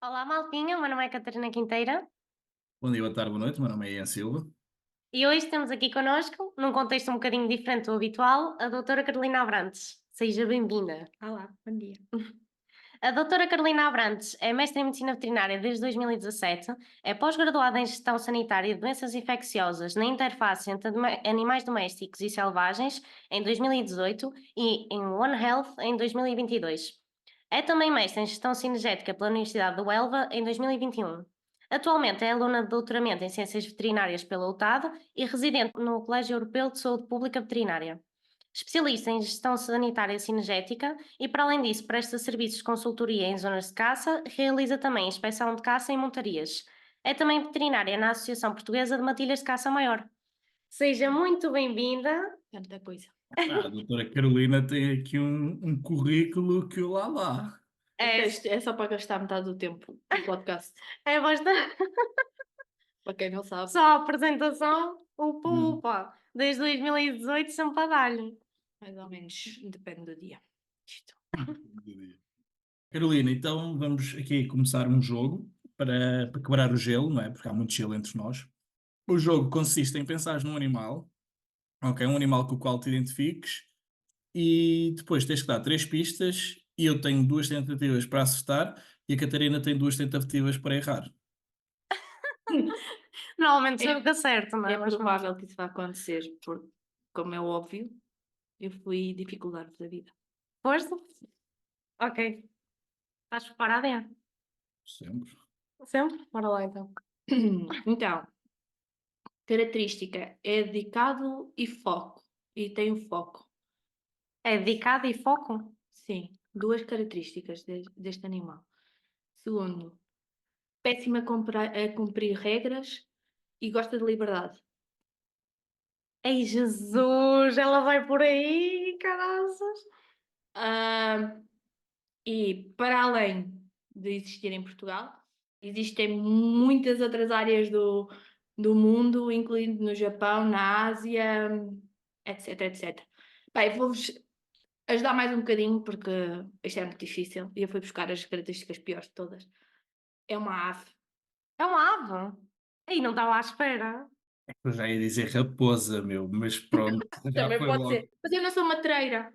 Olá, maltinha, o meu nome é Catarina Quinteira Bom dia, boa tarde, boa noite. Meu nome é Ian Silva. e hoje temos aqui connosco, num contexto um bocadinho diferente do habitual, a doutora Carolina Abrantes. Seja bem-vinda. Olá, bom dia. A doutora Carolina Abrantes é mestre em Medicina Veterinária desde 2017, é pós-graduada em Gestão Sanitária de Doenças Infecciosas na interface entre animais domésticos e selvagens em 2018 e em One Health em 2022. É também mestre em Gestão Cinegética pela Universidade de Huelva em 2021. Atualmente é aluna de doutoramento em Ciências Veterinárias pela UTAD e residente no Colégio Europeu de Saúde Pública Veterinária. Especialista em gestão sanitária cinegética e, para além disso, presta serviços de consultoria em zonas de caça, realiza também inspeção de caça em montarias. É também veterinária na Associação Portuguesa de Matilhas de Caça Maior. Seja muito bem-vinda. Tanta coisa. A doutora Carolina tem aqui um currículo que o lá. É, É só para gastar metade do tempo do podcast. é bastante. Para quem não sabe, Só a apresentação, upa, Hum. upa. Desde 2018 sempre a dar-lhe. mais ou menos, depende do dia. Isto. Carolina, então vamos aqui começar um jogo para quebrar o gelo, não é? Porque há muito gelo entre nós. O jogo consiste em pensar num animal, ok? Um animal com o qual te identifiques e depois tens que dar três pistas e eu tenho duas tentativas para acertar e a Catarina tem duas tentativas para errar. Normalmente É, sempre que acerto, não é? é Mas provável que isso vá acontecer, porque, como é óbvio, eu fui dificuldade da vida. força? Ok. Estás preparada, Ian? Sempre. Sempre? Bora lá então. Então, característica é dedicado e foco. E tem o foco. É dedicado e foco? Sim, duas características deste animal. Segundo, péssima a cumprir regras e gosta de liberdade. Ei, Jesus, ela vai por aí, caraças. Ah, e para além de existir em Portugal, existem muitas outras áreas do mundo, incluindo no Japão, na Ásia, etc, etc. Bem, vou-vos ajudar mais um bocadinho porque isto é muito difícil e eu fui buscar as características piores de todas. É uma ave. É uma ave? Ei, não estava à espera. Eu já ia dizer raposa, meu, mas pronto, já Também foi pode ser. logo. Mas eu não sou matreira.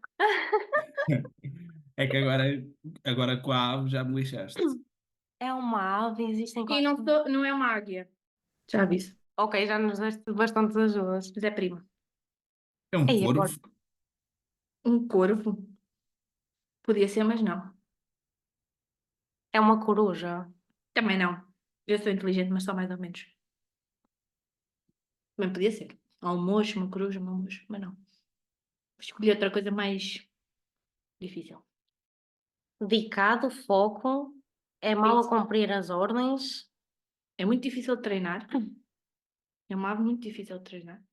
É que agora com a ave já me lixaste. É uma ave, existem E quase. não é uma águia. Já disse. Ok, já nos deste bastantes ajudas. Mas é prima. É um Ei, agora. corvo? Um corvo. Podia ser, mas não. É uma coruja. Também não. Eu sou inteligente, mas só mais ou menos. Também podia ser. Há um mocho, uma coruja, uma mocho, mas não. Escolhi outra coisa mais difícil. Dedicado, foco. É mal a Isso. cumprir as ordens. É muito difícil de treinar. É uma ave muito difícil de treinar.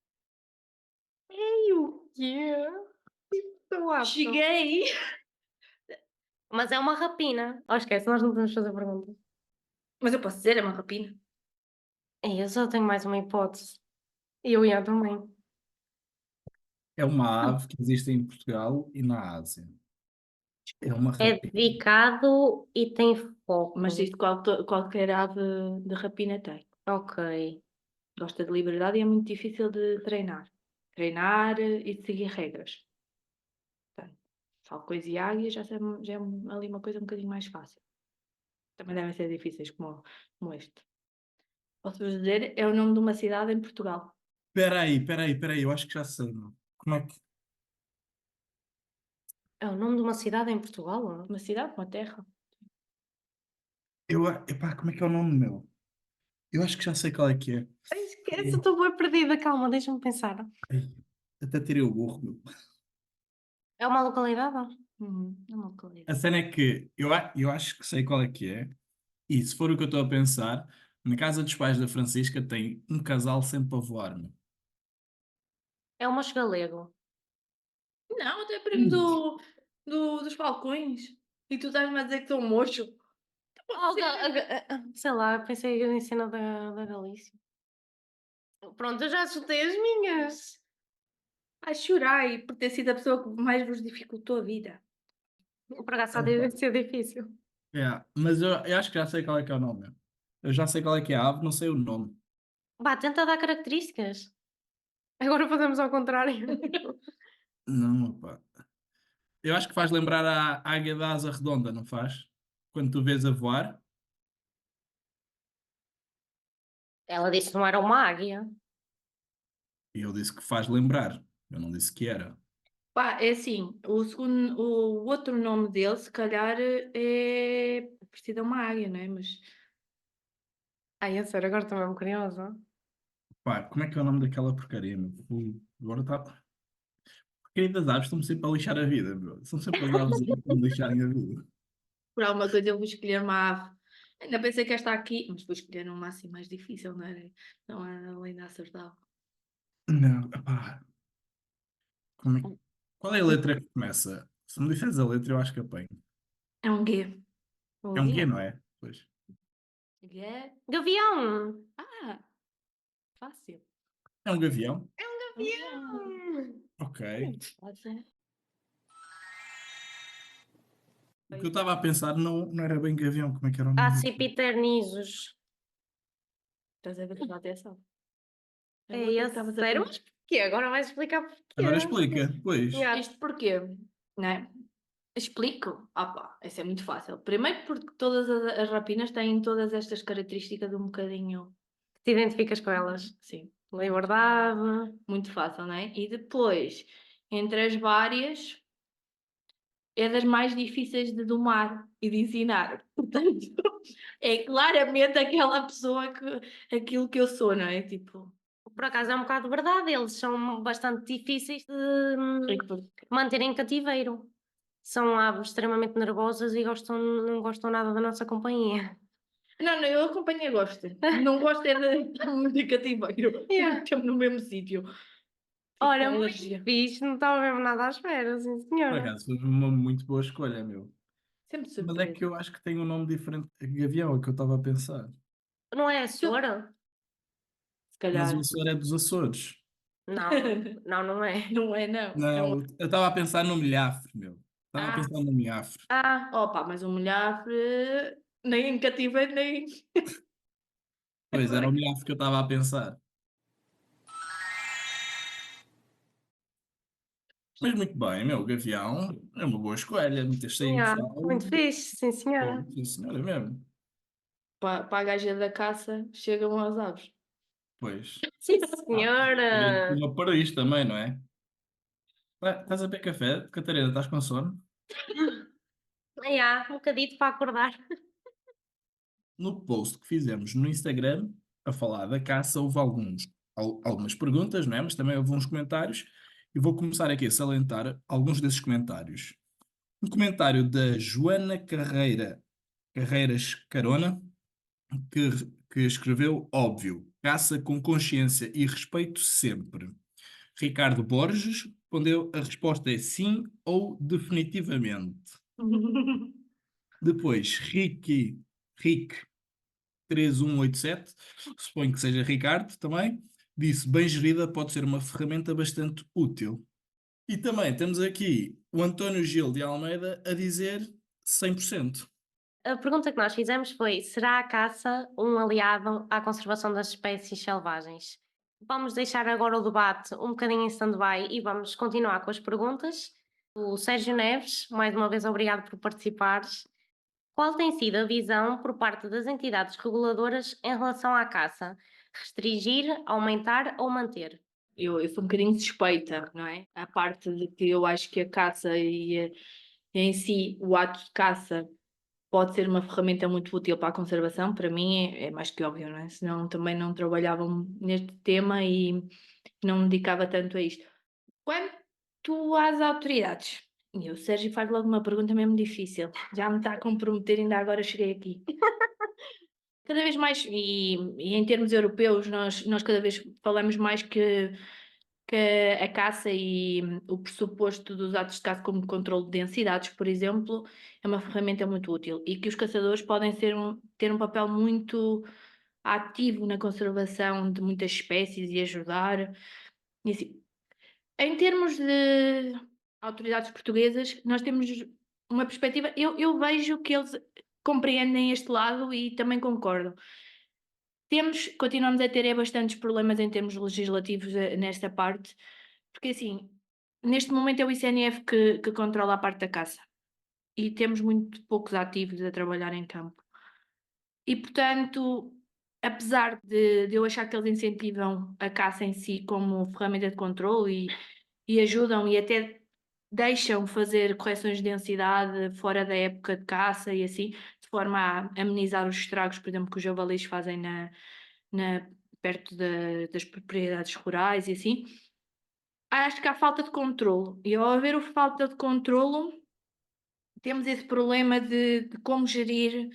Ei, o quê? Estou apto. Cheguei! Mas é uma rapina. Oh, esquece, nós não podemos fazer perguntas. Mas eu posso dizer, é uma rapina. Ei, eu só tenho mais uma hipótese. E eu ia também. É uma ave que existe em Portugal e na Ásia. É uma É rapina. dedicado e tem foco. Mas isto qualquer ave de rapina tem. Ok. Gosta de liberdade e é muito difícil de treinar. Treinar e de seguir regras. Portanto, falcões e águias já é ali uma coisa um bocadinho mais fácil. Também devem ser difíceis como este. Posso-vos dizer, é o nome de uma cidade em Portugal. Espera aí, eu acho que já sei, meu. Como é que... É o nome de uma cidade em Portugal? Uma cidade, uma terra. Epá, como é que é o nome, meu? Eu acho que já sei qual é que é. Ai, esquece, estou bem perdida. Calma, deixa-me pensar. Ai, até tirei o burro, meu. É uma localidade? É uma A localidade. cena é que eu acho que sei qual é que é. E se for o que eu estou a pensar, na casa dos pais da Francisca tem um casal sempre a voar, meu. É uma galego. Não, até primo Ih, dos falcões. E tu estás-me a dizer que sou um mocho. Oh, sei lá, pensei em cena da Galícia. Pronto, eu já assustei as minhas. Ai, chorai por ter sido a pessoa que mais vos dificultou a vida. Por acaso só epá, deve ser difícil. Mas eu acho que já sei qual é que é o nome. Eu já sei qual é que é a ave, não sei o nome. Vá, tenta dar características. Agora fazemos ao contrário. Não, pá. Eu acho que faz lembrar a águia da asa redonda, não faz? Quando tu vês a voar. Ela disse que não era uma águia. E eu disse que faz lembrar. Eu não disse que era. Pá, é assim, o outro nome dele, se calhar, é parecido a uma águia, não é? Mas Ai, a sério, agora estou mesmo curiosa. Pá, como é que é o nome daquela porcaria, meu? Agora está. Porcaria das aves estão-me sempre a lixar a vida, meu. São sempre as aves a me lixarem a vida. por alguma coisa eu vou escolher uma ave. Ainda pensei que esta aqui, mas vou escolher uma assim mais difícil, não é? Não é além da acertar. Não, pá. Como é... Qual é a letra que começa? Se me disseres a letra, eu acho que apanho. É um guê. Um É um G, guê? não é? Pois. Guê? Gavião! Ah, fácil. É um gavião? Gavião! Ok. Fácil. O que eu estava a pensar não era bem gavião. Como é que era o nome daquilo? Acipiternisos. Estás a ver com atenção. A É outra que esse, estavas a sério? pensar. Mas porquê? Agora vais explicar porquê. Agora explica. Pois. Yeah. Isto porquê? Não é? Explico? Ah pá, isso é muito fácil. Primeiro porque todas as rapinas têm todas estas características um bocadinho, Te identificas com elas. sim, Liberdade. muito fácil, não é? E depois, entre as várias, é das mais difíceis de domar e de ensinar. Portanto, é claramente aquela pessoa que aquilo que eu sou, não é? Tipo, Por acaso é um bocado verdade, eles são bastante difíceis de manter em cativeiro. São aves extremamente nervosas e não gostam nada da nossa companhia. não, eu acompanho e gosto. Não gosto é de estar muito em cativeiro. Yeah. Estamos no mesmo sítio. Fico Olha, com muito alergia. fixe, não estava mesmo nada à espera, sim Por senhora. acaso, foi uma muito boa escolha, meu. Sempre Mas é surpresa. que eu acho que tem um nome diferente. Gavião é o que eu estava a pensar. Não é a Sora? Se Mas o calhar. Açor é dos Açores. Não, não é. Não é, não. É Não, eu estava a pensar no milhafre, meu. Estava a Ah, pensar no milhafre. Ah, opa, mas um molhafre nem em cativeiro, nem. Pois, era o milhafre que eu estava a pensar. Mas muito bem, meu, Gavião é uma boa escolha. Meteste aí em yeah, fala. muito fixe, sim senhora. Pô, sim, senhora, mesmo. Para a gaja da caça chegam às aves. Pois. Sim Ah, senhora. uma para isto também, não é? Estás a beber café? Catarina, estás com sono? Yeah, um bocadito para acordar. No post que fizemos no Instagram, a falar da caça, houve algumas perguntas, não é? Mas também houve uns comentários. E vou começar aqui a salientar alguns desses comentários. Um comentário da Joana Carreiras Carona, que, que escreveu: óbvio, caça com consciência e respeito sempre. Ricardo Borges respondeu: a resposta é sim ou definitivamente. Depois, Rick 3187, suponho que seja Ricardo também, disse: bem gerida pode ser uma ferramenta bastante útil. E também temos aqui o António Gil de Almeida a dizer 100%. A pergunta que nós fizemos foi: será a caça um aliado à conservação das espécies selvagens? Vamos deixar agora o debate um bocadinho em stand-by e vamos continuar com as perguntas. O Sérgio Neves, mais uma vez obrigado por participares. Qual tem sido a visão por parte das entidades reguladoras em relação à caça? Restringir, aumentar ou manter? Eu sou um bocadinho suspeita, não é? A parte de que eu acho que a caça e em si o ato de caça pode ser uma ferramenta muito útil para a conservação, para mim é mais que óbvio, não é? Senão também não trabalhava neste tema e não me dedicava tanto a isto. Quanto às autoridades, e o Sérgio faz logo uma pergunta mesmo difícil, já me está a comprometer, ainda agora cheguei aqui. Cada vez mais, e em termos europeus, nós cada vez falamos mais que a caça e o pressuposto dos atos de caça como controle de densidades, por exemplo, é uma ferramenta muito útil e que os caçadores podem ter um papel muito ativo na conservação de muitas espécies e ajudar. E assim, em termos de autoridades portuguesas, nós temos uma perspectiva, eu vejo que eles compreendem este lado e também concordo. Continuamos a ter bastantes problemas em termos legislativos nesta parte, porque assim, neste momento é o ICNF que controla a parte da caça e temos muito poucos ativos a trabalhar em campo. E portanto, apesar de eu achar que eles incentivam a caça em si como ferramenta de controle e ajudam e até deixam fazer correções de densidade fora da época de caça e assim, de forma a amenizar os estragos, por exemplo, que os javalis fazem perto das propriedades rurais e assim, acho que há falta de controlo. E ao haver falta de controlo, temos esse problema de como gerir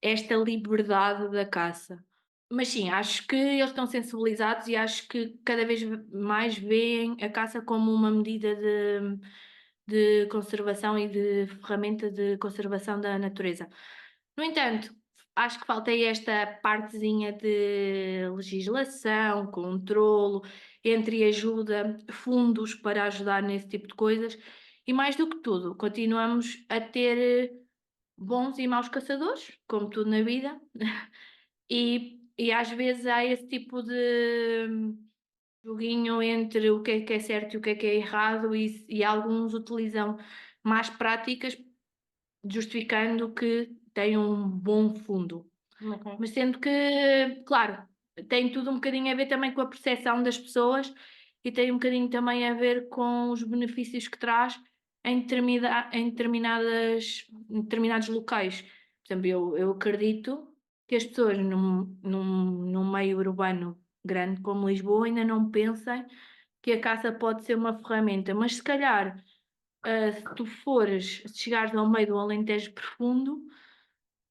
esta liberdade da caça. Mas sim, acho que eles estão sensibilizados e acho que cada vez mais veem a caça como uma medida de conservação e de ferramenta de conservação da natureza. No entanto, acho que falta aí esta partezinha de legislação, controlo, entre ajuda, fundos para ajudar nesse tipo de coisas. E mais do que tudo, continuamos a ter bons e maus caçadores, como tudo na vida, e às vezes há esse tipo de joguinho entre o que é certo e o que é errado, e alguns utilizam más práticas, justificando que tem um bom fundo. Ok. Mas sendo que, claro, tem tudo um bocadinho a ver também com a percepção das pessoas e tem um bocadinho também a ver com os benefícios que traz em determinados locais. Por exemplo, eu acredito que as pessoas num meio urbano grande como Lisboa ainda não pensem que a caça pode ser uma ferramenta, mas se calhar, se chegares ao meio do Alentejo profundo,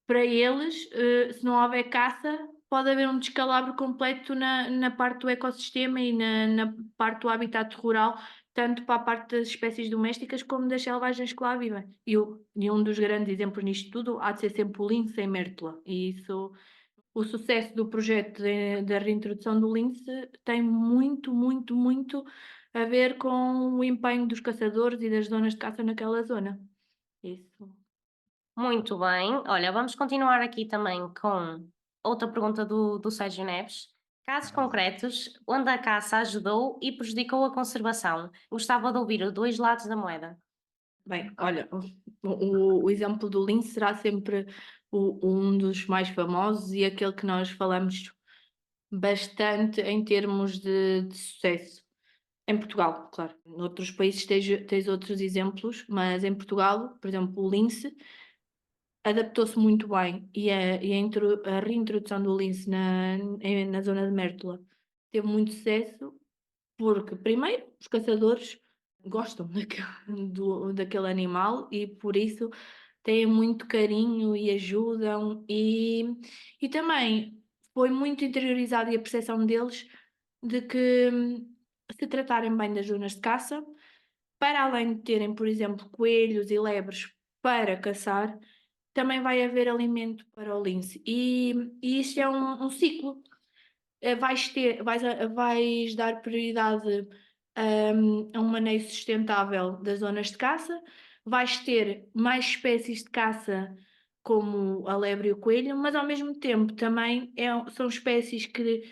para eles, se não houver caça, pode haver um descalabro completo na parte do ecossistema e na parte do habitat rural, tanto para a parte das espécies domésticas como das selvagens que lá vivem. E um dos grandes exemplos nisto tudo há de ser sempre o lince em Mértola. E isso, o sucesso do projeto da reintrodução do lince tem muito, muito, muito a ver com o empenho dos caçadores e das zonas de caça naquela zona. Isso. Muito bem. Olha, vamos continuar aqui também com outra pergunta do Sérgio Neves. Casos concretos onde a caça ajudou e prejudicou a conservação. Gostava de ouvir os dois lados da moeda. Bem, olha, o exemplo do lince será sempre um dos mais famosos e aquele que nós falamos bastante em termos de sucesso. Em Portugal, claro. Noutros países tens outros exemplos, mas em Portugal, por exemplo, o lince adaptou-se muito bem a reintrodução do lince na zona de Mértola teve muito sucesso porque, primeiro, os caçadores gostam daquele animal e por isso têm muito carinho e ajudam, e também foi muito interiorizado e a percepção deles de que se tratarem bem das zonas de caça, para além de terem, por exemplo, coelhos e lebres para caçar, também vai haver alimento para o lince. E isto é um ciclo. Vais dar prioridade a um manejo sustentável das zonas de caça, vais ter mais espécies de caça como a lebre e o coelho, mas ao mesmo tempo também são espécies que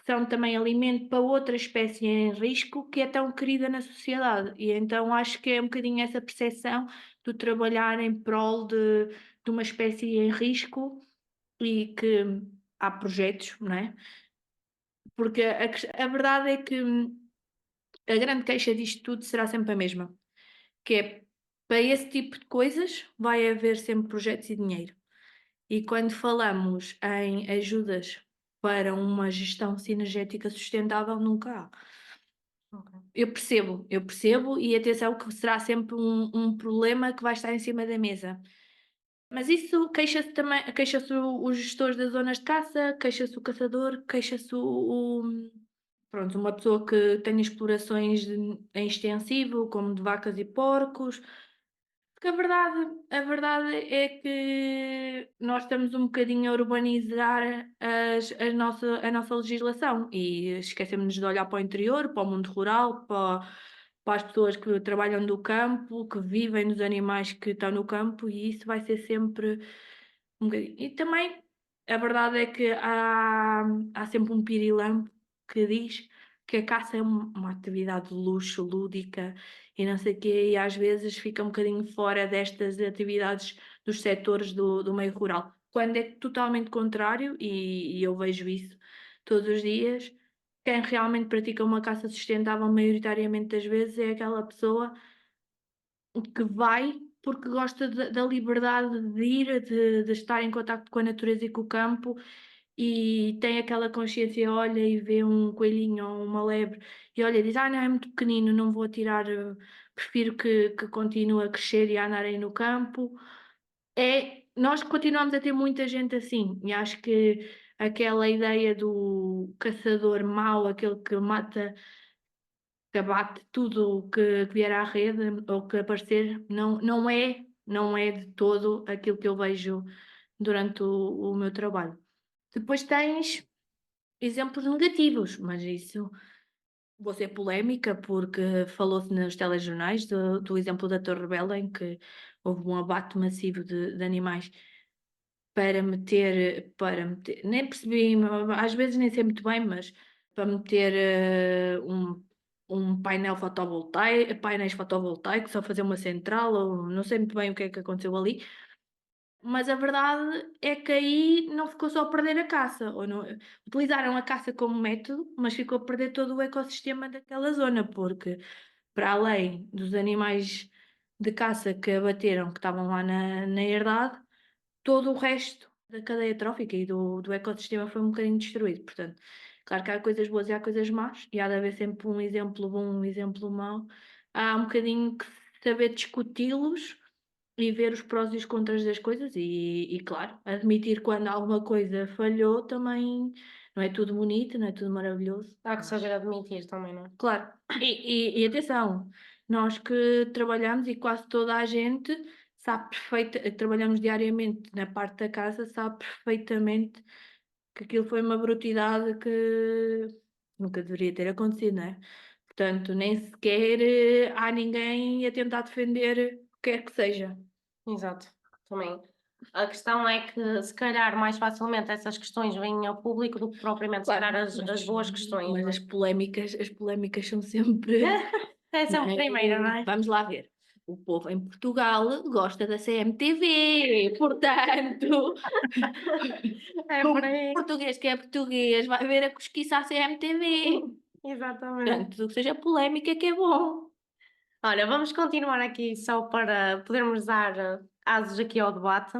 são também alimento para outra espécie em risco que é tão querida na sociedade. E então acho que é um bocadinho essa percepção do trabalhar em prol de uma espécie em risco e que há projetos, não é? Porque a verdade é que a grande queixa disto tudo será sempre a mesma, que é para esse tipo de coisas vai haver sempre projetos e dinheiro. E quando falamos em ajudas para uma gestão sinergética sustentável, nunca há. Eu percebo, e atenção que será sempre um problema que vai estar em cima da mesa. Mas isso queixa-se os gestores das zonas de caça, queixa-se o caçador, queixa-se pronto, uma pessoa que tenha explorações em extensivo, como de vacas e porcos. Porque a verdade é que nós estamos um bocadinho a urbanizar a nossa legislação e esquecemos de olhar para o interior, para o mundo rural, para as pessoas que trabalham no campo, que vivem nos animais que estão no campo, e isso vai ser sempre um bocadinho. E também a verdade é que há sempre um pirilampo que diz que a caça é uma atividade de luxo, lúdica e não sei o quê, e às vezes fica um bocadinho fora destas atividades dos setores do meio rural, quando é totalmente contrário, e eu vejo isso todos os dias. Quem realmente pratica uma caça sustentável, maioritariamente das vezes, é aquela pessoa que vai porque gosta da liberdade de ir, de estar em contacto com a natureza e com o campo, e tem aquela consciência, olha e vê um coelhinho ou uma lebre e olha e diz: "Ah, não, é muito pequenino, não vou atirar, prefiro que continue a crescer e a andar aí no campo". Nós continuamos a ter muita gente assim, e acho que aquela ideia do caçador mau, aquele que mata, que abate tudo o que vier à rede ou que aparecer, não é de todo aquilo que eu vejo durante o meu trabalho. Depois tens exemplos negativos, mas isso vou ser polémica, porque falou-se nos telejornais do exemplo da Torre Bela, em que houve um abate massivo de animais para meter, nem percebi, às vezes nem sei muito bem, mas para meter painéis fotovoltaicos, ou fazer uma central, ou não sei muito bem o que é que aconteceu ali, mas a verdade é que aí não ficou só a perder a caça, ou não, utilizaram a caça como método, mas ficou a perder todo o ecossistema daquela zona, porque para além dos animais de caça que abateram, que estavam lá na herdade, todo o resto da cadeia trófica e do ecossistema foi um bocadinho destruído. Portanto, claro que há coisas boas e há coisas más, e há de haver sempre um exemplo bom, um exemplo mau. Há um bocadinho que saber discuti-los e ver os prós e os contras das coisas, e claro, admitir quando alguma coisa falhou também. Não é tudo bonito, não é tudo maravilhoso. Há que saber admitir também, não é? Claro, e atenção, nós que trabalhamos, e quase toda a gente sabe trabalhamos diariamente na parte da casa, sabe perfeitamente que aquilo foi uma brutalidade que nunca deveria ter acontecido, não é? Portanto, nem sequer há ninguém a tentar defender o que quer que seja. Exato, também. A questão é que, se calhar, mais facilmente essas questões vêm ao público do que propriamente, se Claro, calhar, as boas questões, mas não é? as polémicas são sempre. É sempre primeiro, não é? Vamos lá ver. O povo em Portugal gosta da CMTV, portanto, É por o aí. português que é português vai ver a cosquiça à CMTV. Exatamente. Portanto, tudo que seja polémica que é bom. Olha, vamos continuar aqui só para podermos dar asos aqui ao debate.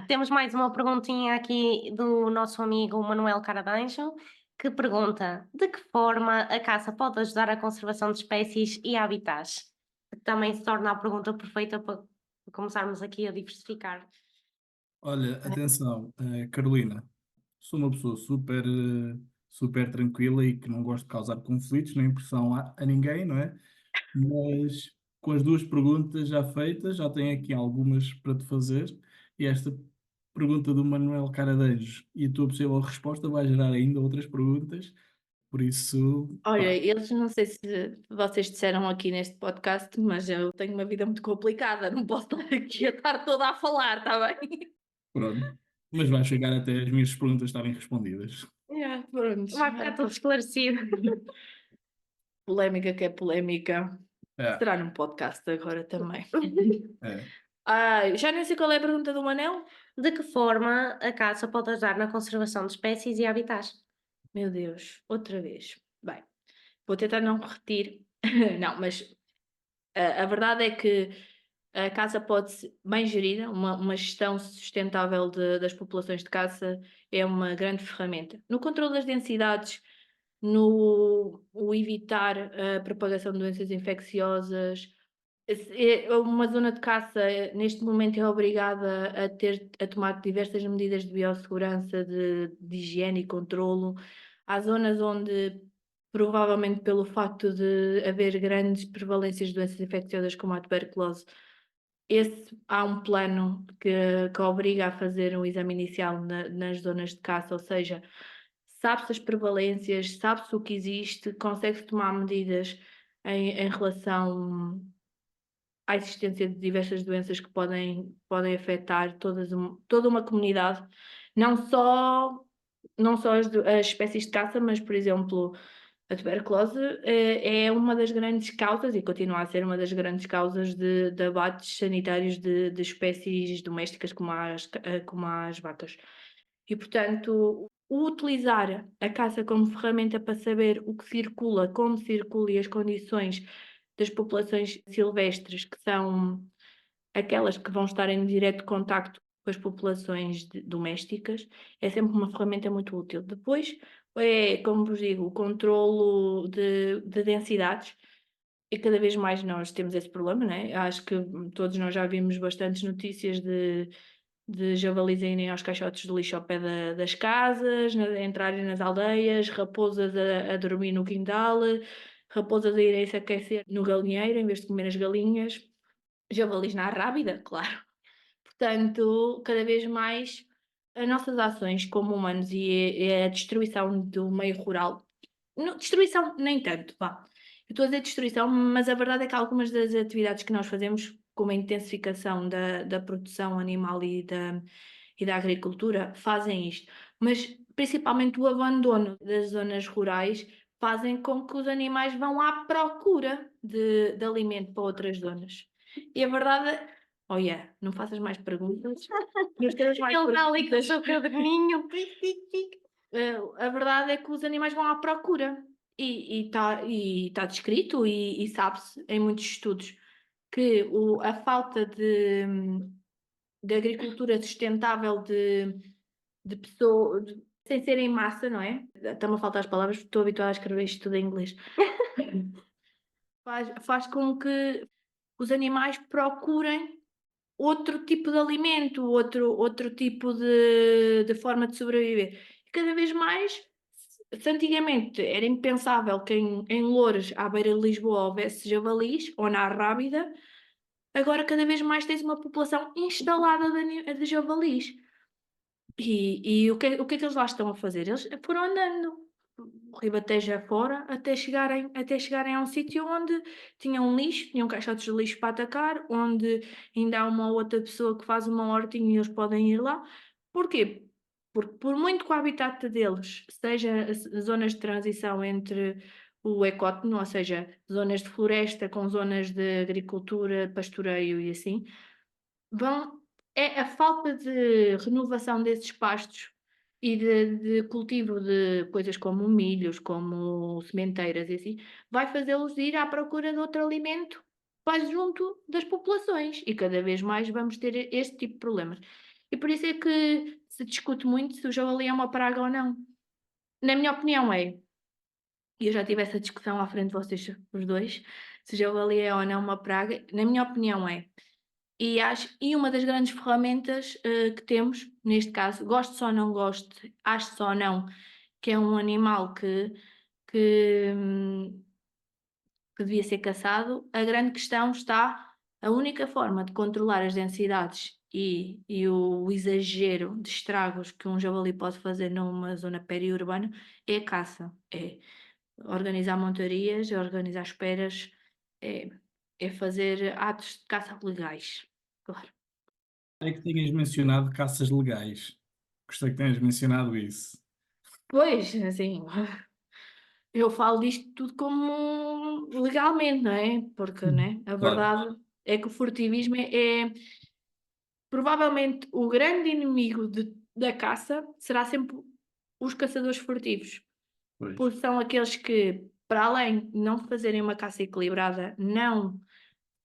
Temos mais uma perguntinha aqui do nosso amigo Manuel Caradanjo, que pergunta: de que forma a caça pode ajudar a conservação de espécies e habitats? Que também se torna a pergunta perfeita para começarmos aqui a diversificar. Olha, atenção, Carolina, sou uma pessoa super tranquila e que não gosto de causar conflitos nem pressão a ninguém, não é? Mas com as duas perguntas já feitas, já tenho aqui algumas para te fazer. E esta pergunta do Manuel Caradanjo e a tua possível resposta vai gerar ainda outras perguntas. Por isso, Olha, pá, eles não sei se vocês disseram aqui neste podcast, mas eu tenho uma vida muito complicada, não posso estar aqui a estar toda a falar, está bem? pronto. Mas vai chegar até as minhas perguntas estarem respondidas. Pronto. Vai ficar tudo esclarecido. Polémica que é polémica. É, Será num podcast agora também. é. Já nem sei qual é a pergunta do Manel. De que forma a caça pode ajudar na conservação de espécies e habitats? Meu Deus, outra vez. Bem, vou tentar não repetir. Não, mas a verdade é que a caça pode ser bem gerida, uma gestão sustentável das populações de caça é uma grande ferramenta. No controle das densidades, no o evitar a propagação de doenças infecciosas. Uma zona de caça, neste momento, é obrigada a tomar diversas medidas de biossegurança, de higiene e controlo. Há zonas onde, provavelmente pelo facto de haver grandes prevalências de doenças infecciosas como a tuberculose, há um plano que obriga a fazer um exame inicial nas zonas de caça, ou seja, sabe-se as prevalências, sabe-se o que existe, consegue-se tomar medidas em relação à existência de diversas doenças que podem afetar toda uma comunidade, não só as espécies de caça, mas, por exemplo, a tuberculose é uma das grandes causas e continua a ser uma das grandes causas de abates sanitários de espécies domésticas como as vacas. E, portanto, o utilizar a caça como ferramenta para saber o que circula, como circula e as condições das populações silvestres, que são aquelas que vão estar em direto contacto com as populações domésticas, é sempre uma ferramenta muito útil. Depois, como vos digo, o controlo de densidades, e cada vez mais nós temos esse problema, né? Acho que todos nós já vimos bastantes notícias de javalis irem aos caixotes de lixo ao pé das casas, entrarem nas aldeias, raposas a dormir no quintal, raposas a irem se aquecer no galinheiro em vez de comer as galinhas, javalis na rábida, claro. Portanto, cada vez mais as nossas ações como humanos e a destruição do meio rural, destruição nem tanto, vá. Eu estou a dizer destruição, mas a verdade é que algumas das atividades que nós fazemos, como a intensificação da produção animal e da agricultura, fazem isto. Mas principalmente o abandono das zonas rurais fazem com que os animais vão à procura de alimento para outras zonas. E a verdade é, não faças mais perguntas. Nos teres mais Ele está ali com o perguntas. seu caderninho. A verdade é que os animais vão à procura e está descrito e sabe-se em muitos estudos que a falta de agricultura sustentável de pessoas sem ser em massa, não é? Está-me a faltar as palavras porque estou habituada a escrever isto tudo em inglês. Faz com que os animais procurem outro tipo de alimento, outro tipo de forma de sobreviver. E cada vez mais, se antigamente era impensável que em Loures, à beira de Lisboa, houvesse javalis, ou na Rábida, agora cada vez mais tens uma população instalada de javalis. E o que é que eles lá estão a fazer? Eles foram andando, ribatejo afora, até chegarem a um sítio onde tinham lixo, tinham caixotes de lixo para atacar, onde ainda há uma outra pessoa que faz uma hortinha e eles podem ir lá. Porquê? Porque por muito que o habitat deles seja zonas de transição entre o ecótono, ou seja, zonas de floresta com zonas de agricultura, pastoreio e assim, é a falta de renovação desses pastos e de cultivo de coisas como milhos, como sementeiras e assim, vai fazê-los ir à procura de outro alimento para junto das populações e cada vez mais vamos ter este tipo de problemas. E por isso é que se discute muito se o javali é uma praga ou não. Na minha opinião é, e eu já tive essa discussão à frente de vocês os dois, se o javali é ou não uma praga, na minha opinião é. E uma das grandes ferramentas que temos, neste caso, gosto ou não gosto, acho só não, que é um animal que, hum, que devia ser caçado, a grande questão está, a única forma de controlar as densidades e o exagero de estragos que um javali pode fazer numa zona periurbana é a caça, é organizar montarias, é organizar esperas, é fazer atos de caça legais, claro. É que tinhas mencionado caças legais. Gostei que tenhas mencionado isso. Pois, assim, eu falo disto tudo como legalmente, não é? Porque, né, a Claro. verdade é que o furtivismo é provavelmente o grande inimigo da caça será sempre os caçadores furtivos, Pois. porque são aqueles que, para além de não fazerem uma caça equilibrada, não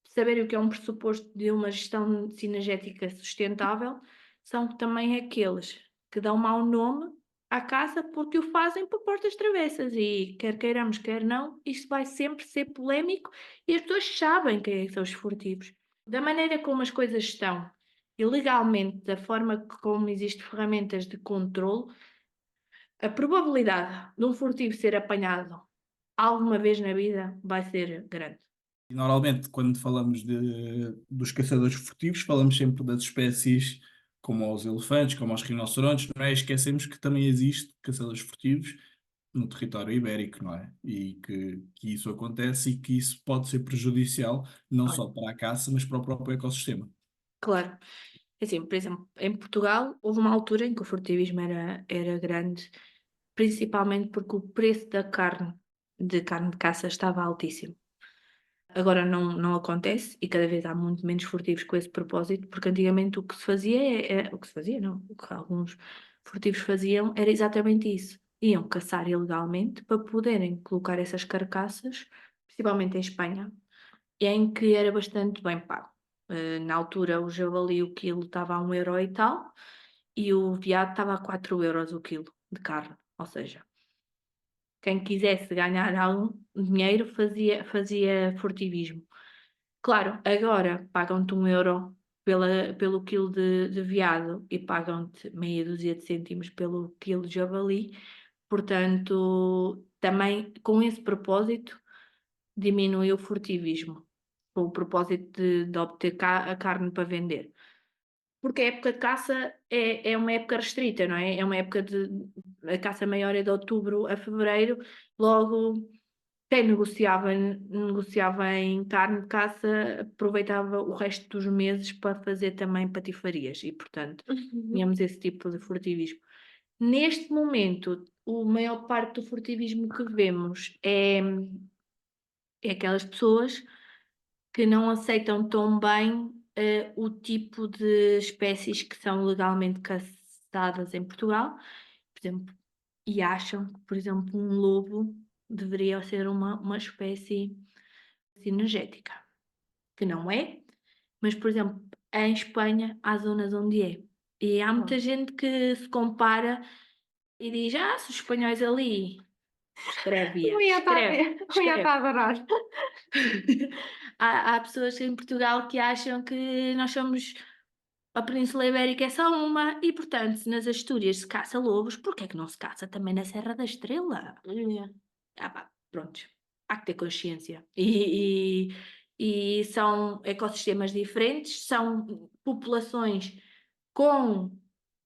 saberem o que é um pressuposto de uma gestão sinergética sustentável, são também aqueles que dão mau nome à caça porque o fazem por portas travessas e quer queiramos, quer não, isto vai sempre ser polémico e as pessoas sabem quem é que são os furtivos. Da maneira como as coisas estão e legalmente, da forma como existem ferramentas de controle, a probabilidade de um furtivo ser apanhado alguma vez na vida vai ser grande. E normalmente, quando falamos dos caçadores furtivos, falamos sempre das espécies como os elefantes, como os rinocerontes, não é? Esquecemos que também existe caçadores furtivos no território ibérico, não é? E que isso acontece e que isso pode ser prejudicial não só para a caça, mas para o próprio ecossistema. Claro. Assim, por exemplo, em Portugal houve uma altura em que o furtivismo era grande, principalmente porque o preço da de carne de caça estava altíssimo. Agora não acontece e cada vez há muito menos furtivos com esse propósito, porque antigamente o que se fazia o que se fazia, não, o que alguns furtivos faziam era exatamente isso. Iam caçar ilegalmente para poderem colocar essas carcaças, principalmente em Espanha, em que era bastante bem pago. Na altura o javali o quilo estava a 1 euro e tal, e o veado estava a 4 euros o quilo de carne. Ou seja, quem quisesse ganhar algum dinheiro fazia furtivismo. Claro, agora pagam-te 1 euro pelo quilo de veado e pagam-te meia dúzia de cêntimos pelo quilo de javali, portanto, também com esse propósito diminuiu o furtivismo, com o propósito de obter a carne para vender. Porque a época de caça é uma época restrita, não é? É uma época a caça maior é de outubro a fevereiro, logo quem negociava em carne de caça aproveitava o resto dos meses para fazer também patifarias e, portanto, tínhamos esse tipo de furtivismo. Neste momento, a maior parte do furtivismo que vemos é aquelas pessoas que não aceitam tão bem o tipo de espécies que são legalmente caçadas em Portugal, por exemplo, e acham que, por exemplo, um lobo deveria ser uma espécie sinergética, que não é, mas, por exemplo, em Espanha há zonas onde é. E há muita gente que se compara e diz: se os espanhóis ali, escreve, Eu ia estar a adorar. há pessoas em Portugal que acham que nós somos a Península Ibérica é só uma e, portanto, se nas Astúrias se caça lobos, porquê é que não se caça também na Serra da Estrela? Pá, prontos, há que ter consciência. E são ecossistemas diferentes, são populações com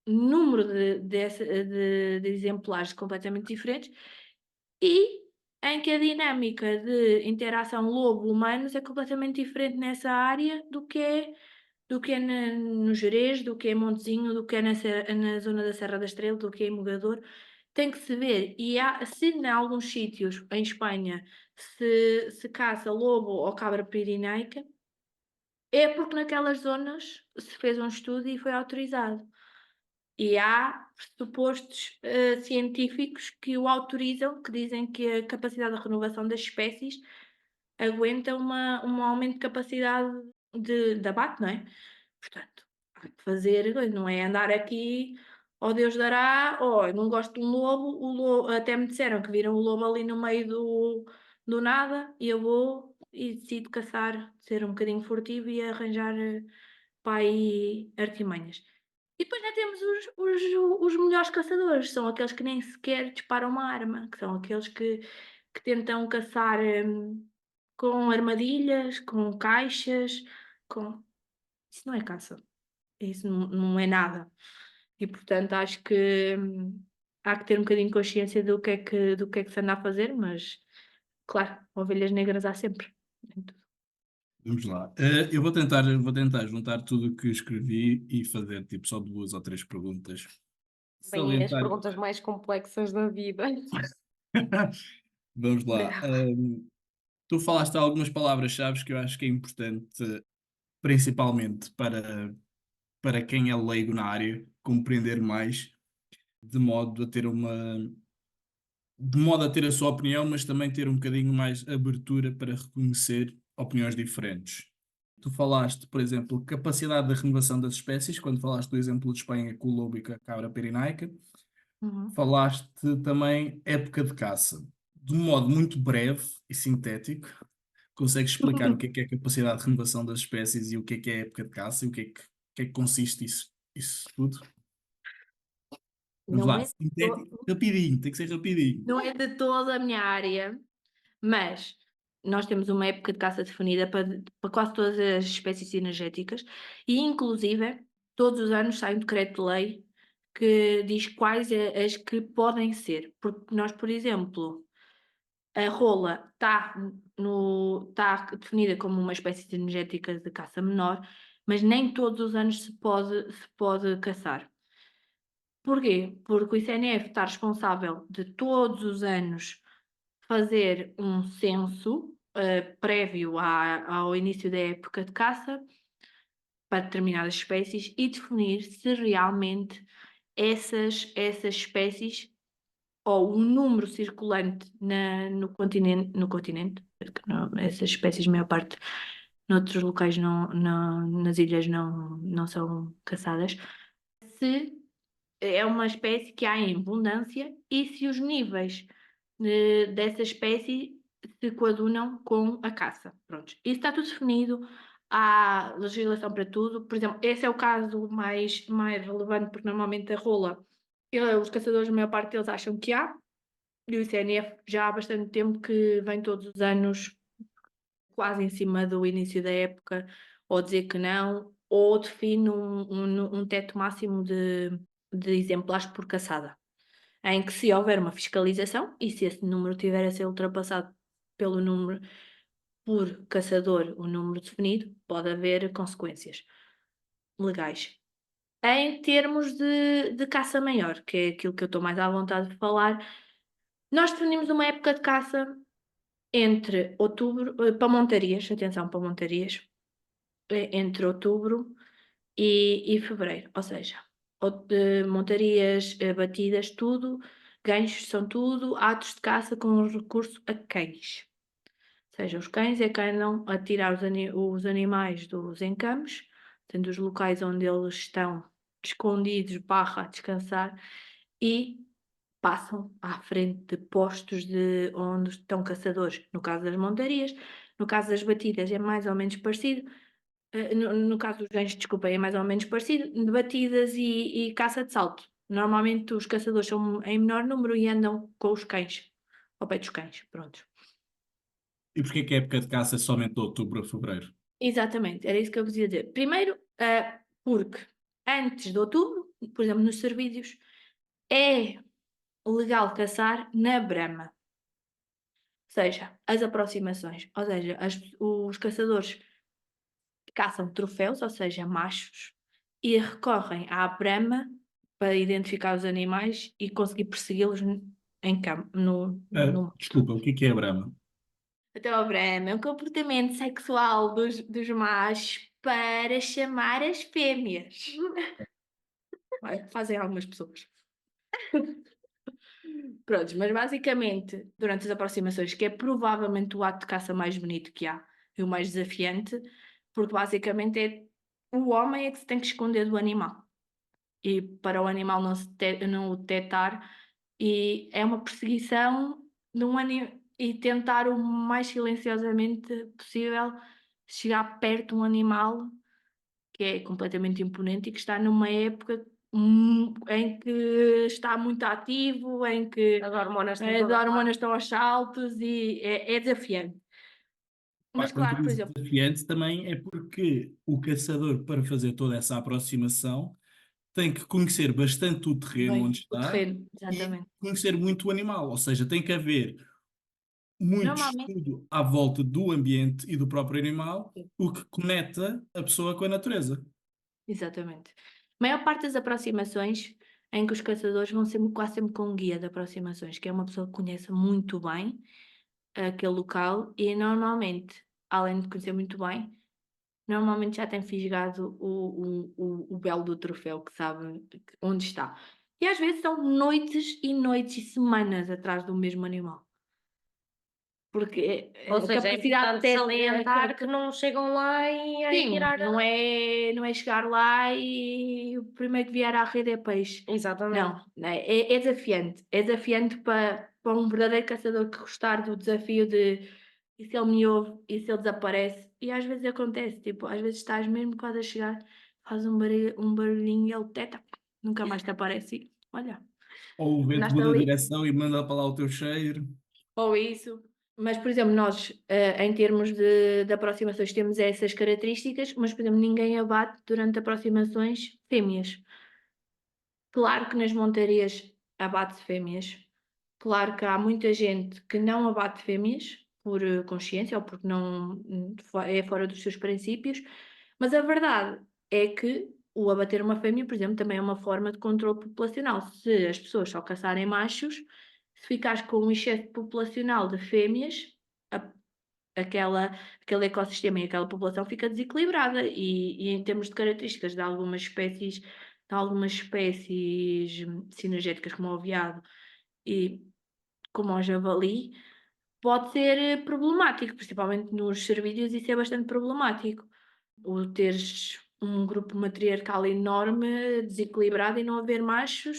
número de exemplares completamente diferentes e em que a dinâmica de interação lobo-humanos é completamente diferente nessa área do que é no Gerês, do que é em Montezinho, do que é na zona da Serra da Estrela, do que é em Mogador. Tem que se ver, e se em alguns sítios em Espanha se caça lobo ou cabra pirinaica, é porque naquelas zonas se fez um estudo e foi autorizado. E há pressupostos científicos que o autorizam, que dizem que a capacidade de renovação das espécies aguenta um aumento de capacidade de abate, não é? Portanto, há que fazer, não é andar aqui, oh Deus dará, não gosto de um lobo, o lobo, até me disseram que viram o lobo ali no meio do nada, e eu vou e decido caçar, ser um bocadinho furtivo e arranjar para aí artimanhas. E depois ainda temos os melhores caçadores, são aqueles que nem sequer disparam uma arma, que são aqueles que tentam caçar com armadilhas, com caixas, com... Isso não é caça, isso não é nada. E portanto acho que há que ter um bocadinho de consciência do que é que se anda a fazer, mas claro, ovelhas negras há sempre. Em tudo. Vamos lá. Eu vou tentar juntar tudo o que escrevi e fazer tipo só 2 ou 3 perguntas. Bem, as Salientar. perguntas mais complexas da vida. Vamos lá. Tu falaste algumas palavras-chave que eu acho que é importante, principalmente para quem é leigo na área, compreender mais, de modo a ter a sua opinião, mas também ter um bocadinho mais abertura para reconhecer opiniões diferentes. Tu falaste, por exemplo, capacidade de renovação das espécies, quando falaste do exemplo de Espanha com o lobo e com a cabra pirinaica. Uhum. Falaste também época de caça. De um modo muito breve e sintético, consegues explicar o que é a capacidade de renovação das espécies e o que é a época de caça e o que é que consiste isso tudo? Vamos Não lá, é, sintético, rapidinho, tem que ser rapidinho. não é de toda a minha área, mas nós temos uma época de caça definida para quase todas as espécies cinegéticas e, inclusive, todos os anos sai um decreto-lei que diz quais as que podem ser. Porque nós, por exemplo, a rola está definida como uma espécie energética de caça menor, mas nem todos os anos se pode caçar. Porquê? Porque o ICNF está responsável de todos os anos fazer um censo prévio ao início da época de caça para determinadas espécies e definir se realmente essas espécies ou o número circulante no continente, porque essas espécies, a maior parte, noutros locais, nas ilhas, não são caçadas, se é uma espécie que há em abundância e se os níveis dessa espécie se coadunam com a caça. Pronto, isso está tudo definido, há legislação para tudo. Por exemplo, esse é o caso mais relevante, porque normalmente a rola, os caçadores, a maior parte deles acham que há, e o ICNF já há bastante tempo que vem todos os anos quase em cima do início da época, ou dizer que não, ou define um teto máximo de exemplares por caçada, em que se houver uma fiscalização e se esse número tiver a ser ultrapassado pelo número por caçador, o número definido, pode haver consequências legais. Em termos de caça maior, que é aquilo que eu estou mais à vontade de falar, nós definimos uma época de caça entre outubro, para montarias, atenção, para montarias, entre outubro e fevereiro, ou seja, montarias batidas, tudo, ganchos são tudo, atos de caça com recurso a cães. Ou seja, os cães é que andam a tirar os animais dos encames, tendo os locais onde eles estão escondidos, a descansar, e passam à frente de postos de onde estão caçadores, no caso das montarias. No caso das batidas é mais ou menos parecido, no caso dos ganchos, desculpa, é mais ou menos parecido, de batidas e caça de salto. Normalmente os caçadores são em menor número e andam com os cães, ao pé dos cães, pronto. E porquê que a época de caça é somente de outubro a fevereiro? Exatamente, era isso que eu vos ia dizer. Primeiro, porque antes de outubro, por exemplo, nos serviços, é legal caçar na brama. Ou seja, as aproximações, ou seja, os caçadores caçam troféus, ou seja, machos, e recorrem à brama para identificar os animais e conseguir persegui-los em campo, no... Desculpa, o que é a Brahma? Então a brama é um comportamento sexual dos machos para chamar as fêmeas. Fazem algumas pessoas. Prontos, mas basicamente, durante as aproximações, que é provavelmente o ato de caça mais bonito que há e o mais desafiante, porque basicamente é o homem é que se tem que esconder do animal. E para o animal não o detectar, e é uma perseguição de um e tentar o mais silenciosamente possível chegar perto de um animal que é completamente imponente e que está numa época em que está muito ativo, em que As hormonas as hormonas estão aos saltos e é desafiante. Mas Quando tu claro, por dizes exemplo, desafiante também é porque o caçador, para fazer toda essa aproximação, tem que conhecer bastante o terreno onde bem, o está terreno, e exatamente. conhecer muito o animal. Ou seja, tem que haver muito Normalmente, estudo à volta do ambiente e do próprio animal, o que conecta a pessoa com a natureza. exatamente. A maior parte das aproximações em que os caçadores vão quase sempre com um guia de aproximações, que é uma pessoa que conhece muito bem aquele local e normalmente, além de conhecer muito bem, normalmente já tem fisgado o belo do troféu, que sabe onde está. E às vezes são noites e noites e semanas atrás do mesmo animal. Porque Ou a seja, é capacidade importante salientar que não chegam lá e a sim, tirar. não é chegar lá e o primeiro que vier à rede é peixe. Exatamente. Não, é desafiante. É desafiante para um verdadeiro caçador que gostar do desafio de e se ele me ouve e se ele desaparece. E às vezes acontece, tipo, às vezes estás mesmo quase a chegar, faz um barulhinho e ele teta, nunca mais te aparece. E, olha, Ou o vento andaste muda a ali. direção e manda para lá o teu cheiro. Ou isso. Mas, por exemplo, nós, em termos de aproximações, temos essas características, mas, por exemplo, ninguém abate durante aproximações fêmeas. Claro que nas montarias abate-se fêmeas. Claro que há muita gente que não abate fêmeas por consciência ou porque não é fora dos seus princípios, mas a verdade é que o abater uma fêmea, por exemplo, também é uma forma de controle populacional. Se as pessoas só caçarem machos, se ficares com um excesso populacional de fêmeas, a- aquele ecossistema e aquela população fica desequilibrada e em termos de características de algumas espécies sinergéticas como o veado e como o javali, pode ser problemático, principalmente nos cervídeos, isso é bastante problemático. O teres um grupo matriarcal enorme, desequilibrado e não haver machos,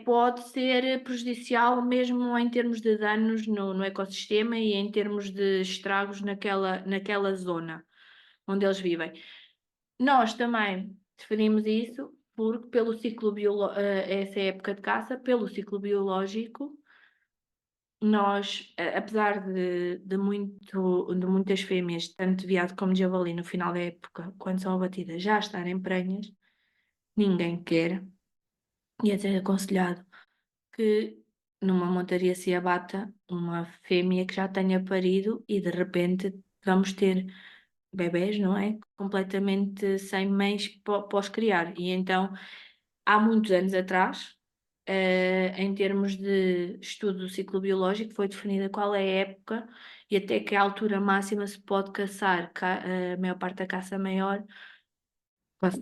pode ser prejudicial mesmo em termos de danos no ecossistema e em termos de estragos naquela zona onde eles vivem. Nós também definimos isso porque pelo ciclo essa época de caça, pelo ciclo biológico, nós, apesar de muitas fêmeas, tanto de veado como de javali, no final da época, quando são abatidas, já estarem prenhas, ninguém quer, e é desaconselhado que numa montaria se abata uma fêmea que já tenha parido e de repente vamos ter bebés, não é? Completamente sem mães para os criar. E então, há muitos anos atrás, em termos de estudo do ciclo biológico, foi definida qual é a época e até que a altura máxima se pode caçar a maior parte da caça maior, quase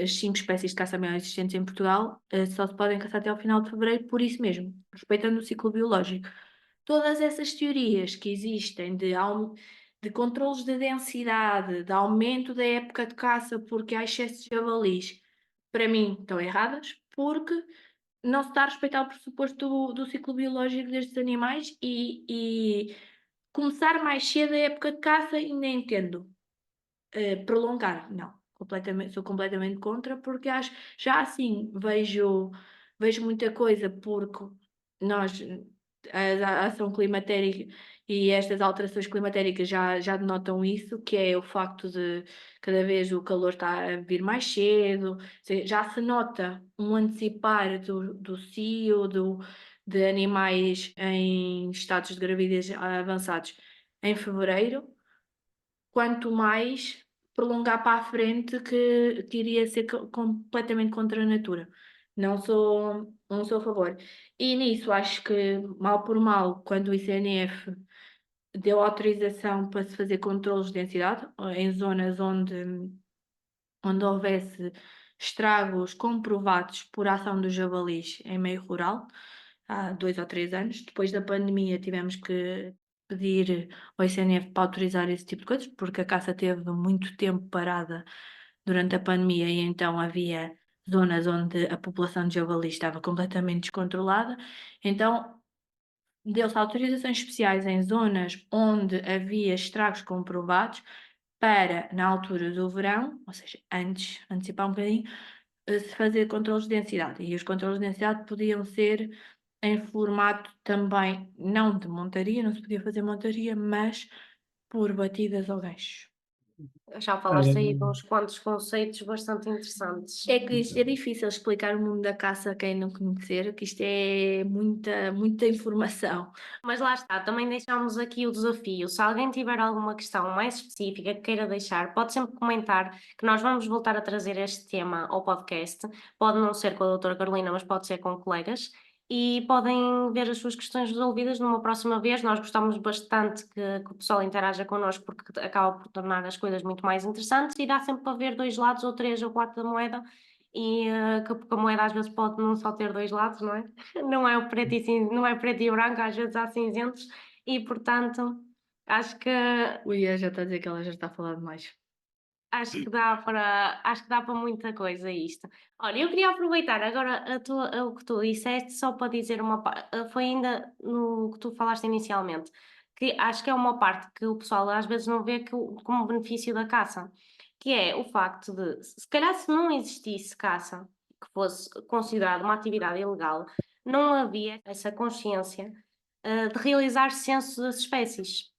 as 5 espécies de caça maior existentes em Portugal, só se podem caçar até ao final de fevereiro, por isso mesmo, respeitando o ciclo biológico. Todas essas teorias que existem de controles de densidade, de aumento da época de caça porque há excesso de javalis, para mim estão erradas, porque não se está a respeitar o pressuposto do ciclo biológico destes animais e começar mais cedo a época de caça ainda entendo. Prolongar, não, sou completamente contra, porque acho, já assim vejo muita coisa, porque nós, a ação climatérica e estas alterações climatéricas já denotam isso, que é o facto de cada vez o calor está a vir mais cedo, já se nota um antecipar do cio, de animais em estados de gravidez avançados em fevereiro, quanto mais prolongar para a frente que iria ser completamente contra a natura. Não sou a favor. E nisso acho que, mal por mal, quando o ICNF deu autorização para se fazer controles de densidade, em zonas onde houvesse estragos comprovados por ação dos javalis em meio rural, há 2 ou 3 anos. Depois da pandemia tivemos que pedir ao ICNF para autorizar esse tipo de coisas, porque a caça teve muito tempo parada durante a pandemia e então havia zonas onde a população de javalis estava completamente descontrolada. Então deu-se autorizações especiais em zonas onde havia estragos comprovados para, na altura do verão, ou seja, antecipar um bocadinho, se fazer controles de densidade. E os controles de densidade podiam ser em formato também, não de montaria, não se podia fazer montaria, mas por batidas ao gancho. Já falaste aí de uns quantos conceitos bastante interessantes. É que isto é difícil explicar o mundo da caça a quem não conhecer, que isto é muita informação. Mas lá está, também deixamos aqui o desafio. Se alguém tiver alguma questão mais específica que queira deixar, pode sempre comentar que nós vamos voltar a trazer este tema ao podcast. Pode não ser com a doutora Carolina, mas pode ser com colegas. E podem ver as suas questões resolvidas numa próxima vez. Nós gostamos bastante que o pessoal interaja connosco porque acaba por tornar as coisas muito mais interessantes e dá sempre para ver 2 lados ou 3 ou 4 da moeda e porque a moeda às vezes pode não só ter 2 lados, não é? Não é o preto não é preto e branco, às vezes há cinzentos e portanto acho que O Ian já está a dizer que ela já está a falar demais. acho que dá para muita coisa isto. Olha, eu queria aproveitar agora o que tu disseste só para dizer foi ainda no que tu falaste inicialmente, que acho que é uma parte que o pessoal às vezes não vê como benefício da caça, que é o facto de, se calhar se não existisse caça, que fosse considerada uma atividade ilegal, não havia essa consciência, de realizar censos das espécies.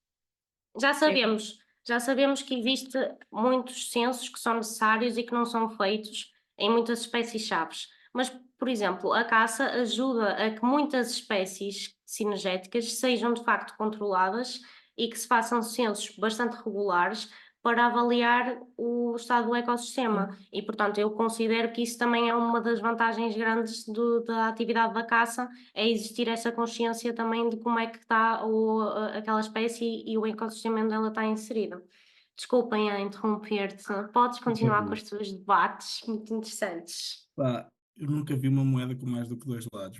Já sabemos, já sabemos que existe muitos censos que são necessários e que não são feitos em muitas espécies-chaves. Mas, por exemplo, a caça ajuda a que muitas espécies cinegéticas sejam de facto controladas e que se façam censos bastante regulares para avaliar o estado do ecossistema. E, portanto, eu considero que isso também é uma das vantagens grandes da atividade da caça, é existir essa consciência também de como é que está aquela espécie e o ecossistema onde ela está inserida. Desculpem a interromper-te, podes continuar com os teus debates muito interessantes. Pá, eu nunca vi uma moeda com mais do que dois lados,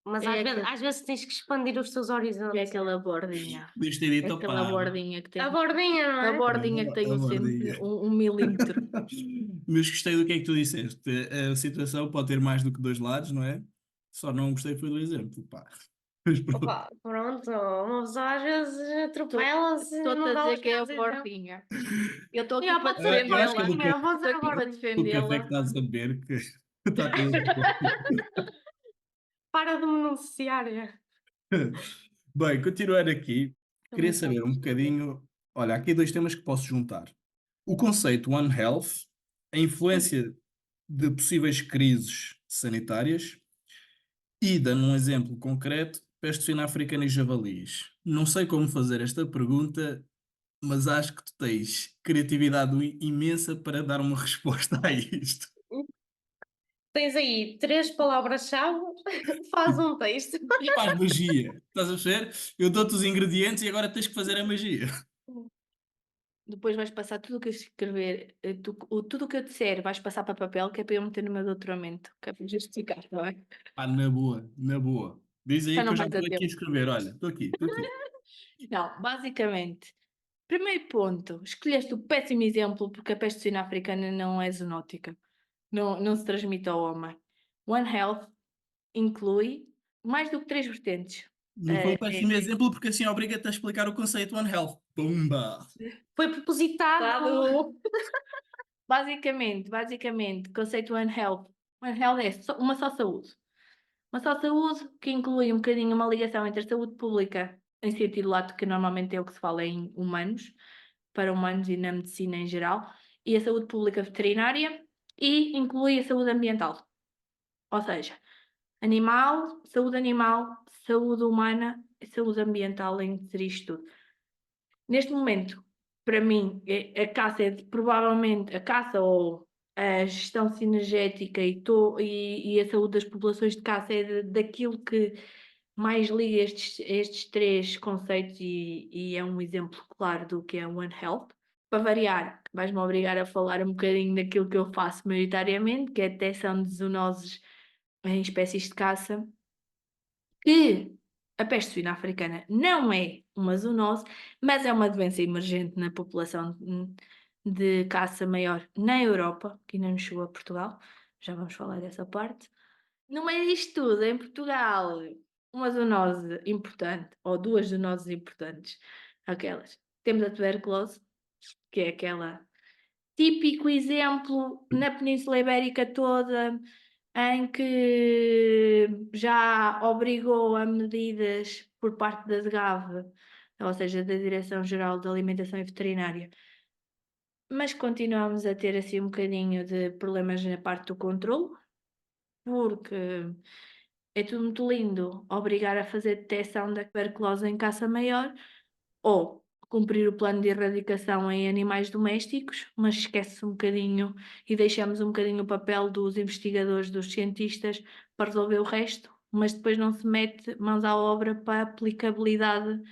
Mas É às vezes tens que expandir os teus É horizontes. aquela bordinha. podias ter É dito, aquela opá, bordinha que tem. A bordinha, não A é? bordinha que tem a um, bordinha. um milímetro. Mas gostei do que é que tu disseste. A situação pode ter mais do que dois lados, não é? Só não gostei foi do exemplo, pá. Mas pronto. Opa, pronto, uma pessoa às vezes atropela-se e Estou-te não a dá dizer os que é a melhores exemplos. bordinha. Eu estou aqui Yeah, para pode ser a Eu acho que é defendê-la. bordinha, pode Estou ser a aqui para bordinha. do café que defendê-la. estás a beber que está tudo Para de me denunciar. Bem, continuar aqui, queria Também saber posso um defender. bocadinho. Olha, aqui dois temas que posso juntar. O conceito One Health, a influência de possíveis crises sanitárias e, dando um exemplo concreto, peste suína africana e javalis. Não sei como fazer esta pergunta, mas acho que tu tens criatividade imensa para dar uma resposta a isto. Tens aí 3 palavras-chave, faz um texto. E faz magia, estás a perceber? Eu dou-te os ingredientes e agora tens que fazer a magia. Depois vais passar tudo o que eu escrever, tudo o que eu disser, vais passar para papel, que é para eu meter no meu doutoramento, que é para justificar, está bem? Pá, na boa, na boa. Diz aí Já que eu não já vai estou ter aqui a tempo. escrever. Olha, estou aqui, estou aqui. Não, basicamente, primeiro ponto, escolheste o péssimo exemplo porque a peste suína africana não é zoonótica, não se transmite ao homem. One Health inclui mais do que 3 vertentes. Não foi um É péssimo exemplo porque assim obriga-te a explicar o conceito One Health. Pumba! Foi propositado. Dado- basicamente, conceito One Health. One Health é uma só saúde. Uma só saúde que inclui um bocadinho uma ligação entre a saúde pública, em sentido lato, que normalmente é o que se fala em humanos, para humanos e na medicina em geral, e a saúde pública veterinária, e inclui a saúde ambiental. Ou seja, animal, saúde humana e saúde ambiental em inserir isto tudo. Neste momento, para mim, a caça é provavelmente a caça ou a gestão sinergética e a saúde das populações de caça é daquilo que mais liga estes 3 conceitos e é um exemplo claro do que é One Health. Para variar, vais-me obrigar a falar um bocadinho daquilo que eu faço maioritariamente, que é a detecção de zoonoses em espécies de caça, que a peste suína africana não é uma zoonose, mas é uma doença emergente na população de caça maior na Europa, que ainda não chegou a Portugal, já vamos falar dessa parte. No meio disto tudo, em Portugal, uma zoonose importante, ou 2 zoonoses importantes, aquelas. Temos a tuberculose, que é aquela típico exemplo na Península Ibérica toda, em que já obrigou a medidas por parte da DGAV, ou seja, da Direção-Geral de Alimentação e Veterinária, mas continuamos a ter assim um bocadinho de problemas na parte do controle, porque é tudo muito lindo obrigar a fazer detecção da tuberculose em caça maior, ou cumprir o plano de erradicação em animais domésticos, mas esquece-se um bocadinho e deixamos um bocadinho o papel dos investigadores, dos cientistas, para resolver o resto, mas depois não se mete mãos à obra para a aplicabilidade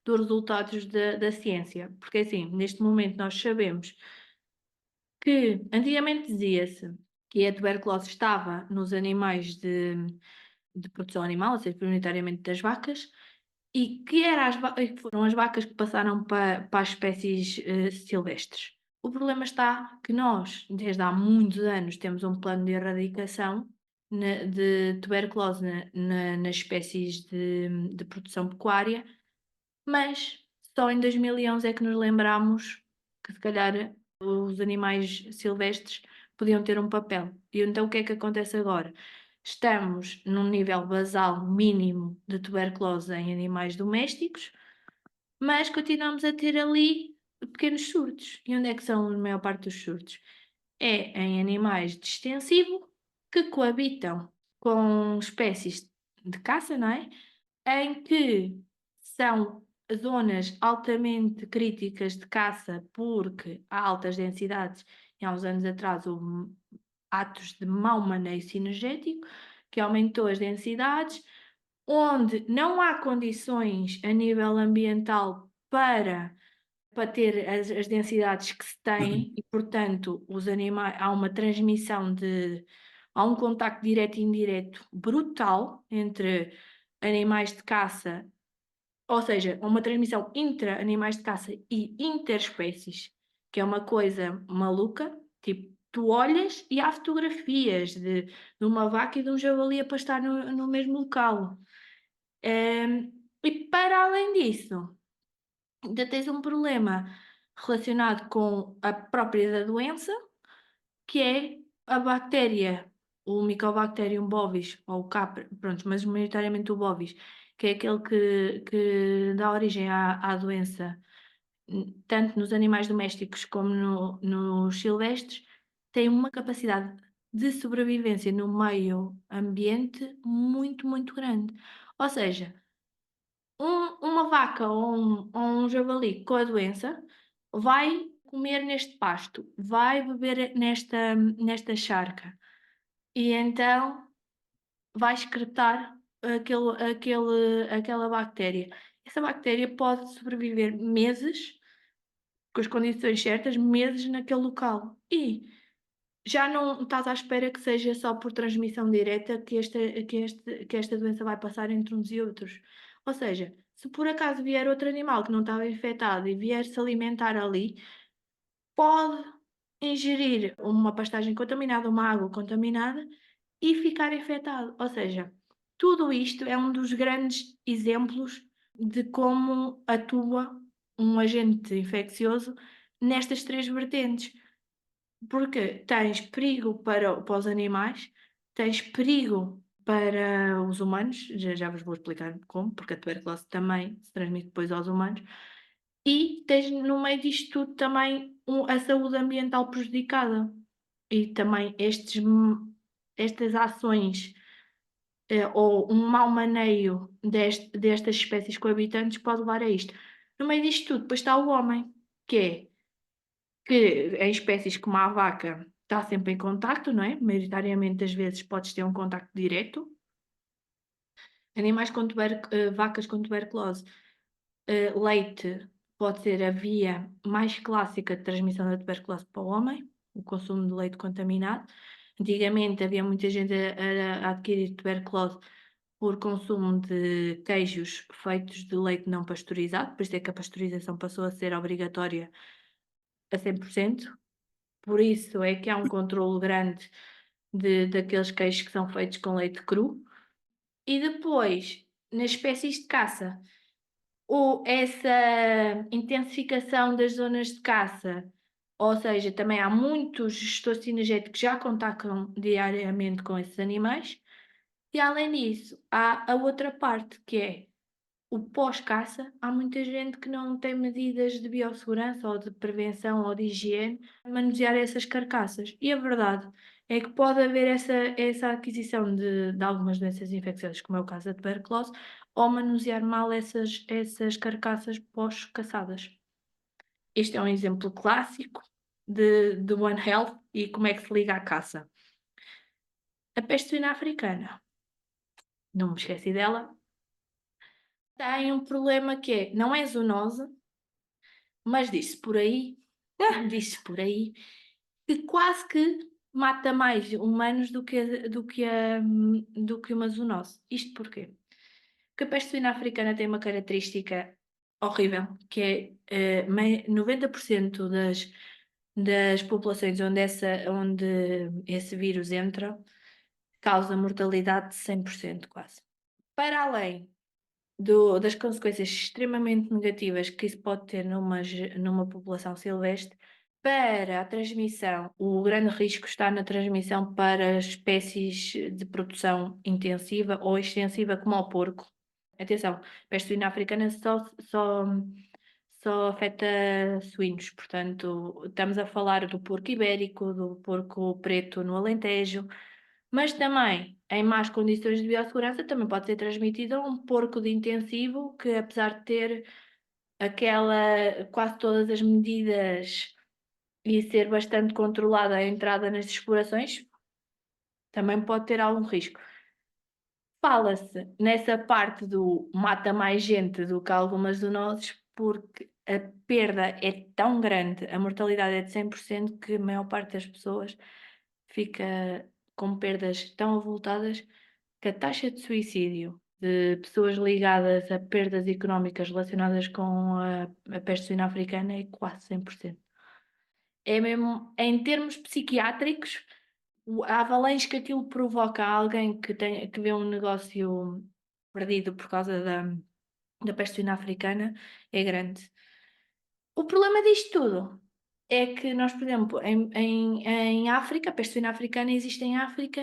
dos resultados da ciência. Porque assim, neste momento nós sabemos que antigamente dizia-se que a tuberculose estava nos animais de produção animal, ou seja, prioritariamente das vacas, e que foram as vacas que passaram para as espécies silvestres. O problema está que nós, desde há muitos anos, temos um plano de erradicação de tuberculose nas espécies de produção pecuária, mas só em 2011 é que nos lembramos que se calhar os animais silvestres podiam ter um papel. E então o que é que acontece agora? Estamos num nível basal mínimo de tuberculose em animais domésticos, mas continuamos a ter ali pequenos surtos. E onde é que são a maior parte dos surtos? é em animais de extensivo que coabitam com espécies de caça, não é? Em que são zonas altamente críticas de caça porque há altas densidades e há uns anos atrás houve atos de mau manejo sinergético que aumentou as densidades, onde não há condições a nível ambiental para ter as densidades que se têm e, portanto, os animais, há uma transmissão há um contacto direto e indireto brutal entre animais de caça, ou seja, uma transmissão intra animais de caça e interespécies, que é uma coisa maluca, tipo, tu olhas e há fotografias de uma vaca e de um javali a pastar no mesmo local. E para além disso, ainda tens um problema relacionado com a própria da doença, que é a bactéria, o Mycobacterium bovis, ou o capra, pronto, mas maioritariamente o bovis, que é aquele que dá origem à doença, tanto nos animais domésticos como nos silvestres, tem uma capacidade de sobrevivência no meio ambiente muito, muito grande. Ou seja, uma vaca ou um javali com a doença vai comer neste pasto, vai beber nesta charca e então vai excretar aquela bactéria. Essa bactéria pode sobreviver meses, com as condições certas, meses naquele local. E já não estás à espera que seja só por transmissão direta que esta doença vai passar entre uns e outros. Ou seja, se por acaso vier outro animal que não estava infectado e vier se alimentar ali, pode ingerir uma pastagem contaminada, uma água contaminada e ficar infectado. Ou seja, tudo isto é um dos grandes exemplos de como atua um agente infeccioso nestas três vertentes. Porque tens perigo para os animais, tens perigo para os humanos, já vos vou explicar como, porque a tuberculose também se transmite depois aos humanos, e tens no meio disto tudo também a saúde ambiental prejudicada. E também estas ações ou um mau maneio destas espécies coabitantes pode levar a isto. No meio disto tudo, depois está o homem, que em espécies como a vaca está sempre em contacto, não é? Maioritariamente das vezes podes ter um contacto direto. Animais com vacas com tuberculose, leite pode ser a via mais clássica de transmissão da tuberculose para o homem, o consumo de leite contaminado. Antigamente havia muita gente a adquirir tuberculose por consumo de queijos feitos de leite não pasteurizado, por isso é que a pasteurização passou a ser obrigatória a 100%. Por isso é que há um controlo grande daqueles queijos que são feitos com leite cru. E depois, nas espécies de caça, essa intensificação das zonas de caça, ou seja, também há muitos gestores cinegéticos que já contactam diariamente com esses animais. E além disso, há a outra parte que é o pós-caça. Há muita gente que não tem medidas de biossegurança ou de prevenção ou de higiene a manusear essas carcaças. E a verdade é que pode haver essa aquisição de algumas doenças infecciosas, como é o caso da tuberculose, ou manusear mal essas carcaças pós-caçadas. Este é um exemplo clássico de One Health e como é que se liga à caça. A peste suína africana, não me esqueci dela, tem um problema que é, não é zoonose, mas diz-se por aí, que quase que mata mais humanos do que uma zoonose. Isto porquê? Porque a peste suína africana tem uma característica horrível, que é 90% das populações onde esse vírus entra causa mortalidade de 100% quase. Para além das consequências extremamente negativas que isso pode ter numa população silvestre, para a transmissão, o grande risco está na transmissão para espécies de produção intensiva ou extensiva, como o porco. Atenção, peste suína africana só só afeta suínos, portanto, estamos a falar do porco ibérico, do porco preto no Alentejo, mas também, em más condições de biossegurança, também pode ser transmitido a um porco de intensivo que, apesar de ter quase todas as medidas e ser bastante controlada a entrada nas explorações, também pode ter algum risco. Fala-se nessa parte do mata mais gente do que algumas zoonoses, porque a perda é tão grande, a mortalidade é de 100%, que a maior parte das pessoas fica com perdas tão avultadas que a taxa de suicídio de pessoas ligadas a perdas económicas relacionadas com a peste suína africana é quase 100%. É mesmo, em termos psiquiátricos, a avalanche que aquilo provoca a alguém que vê um negócio perdido por causa da peste suína africana é grande. O problema disto tudo é que nós, por exemplo, em África, a peste suína africana existe em África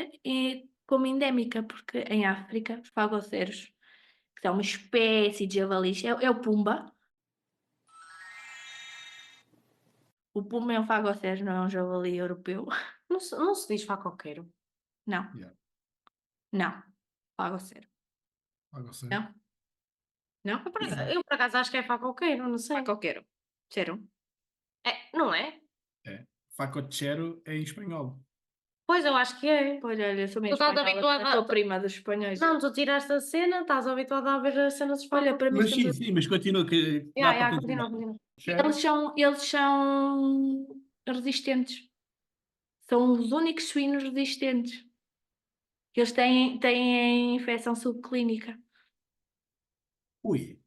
como endémica, porque em África, os fagoceros, que são uma espécie de javalis, é o pumba. O pumba é um fagocero, não é um javali europeu. Não se diz facoqueiro. Não, Yeah. não, fagocero. Agora sei. Não? Não? Eu, por acaso, acho que é facoqueiro, não sei. Facoqueiro. Sério? Não é? É. Facocero é em espanhol. Pois, eu acho que é. Pois olha, eu sou meio Tu estás espanhola, habituada sou prima dos espanhóis. Não, tu tiraste a cena, estás habituada a ver as cenas de Olha, facoqueiro. para mim Mas sempre... sim, mas continua que dá para continuar. Continua. Eles são resistentes. São os únicos suínos resistentes. Eles têm infecção subclínica. Ui,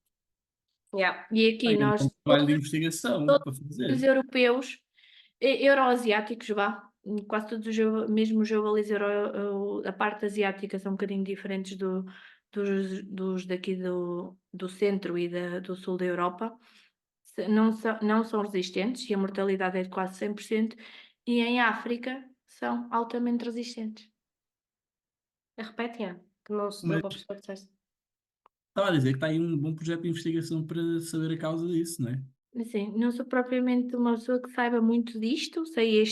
Yeah. E aqui tem nós, um trabalho de investigação para fazer. os europeus, euroasiáticos, vá, quase todos mesmo os javalis a parte asiática são um bocadinho diferentes dos daqui do centro e do sul da Europa. Não são resistentes e a mortalidade é de quase 100%, e em África são altamente resistentes. Repete, que não se deu Mas para perceber o que disseste. estava a dizer que está aí um bom projeto de investigação para saber a causa disso, não é? Assim, não sou propriamente uma pessoa que saiba muito disto, sei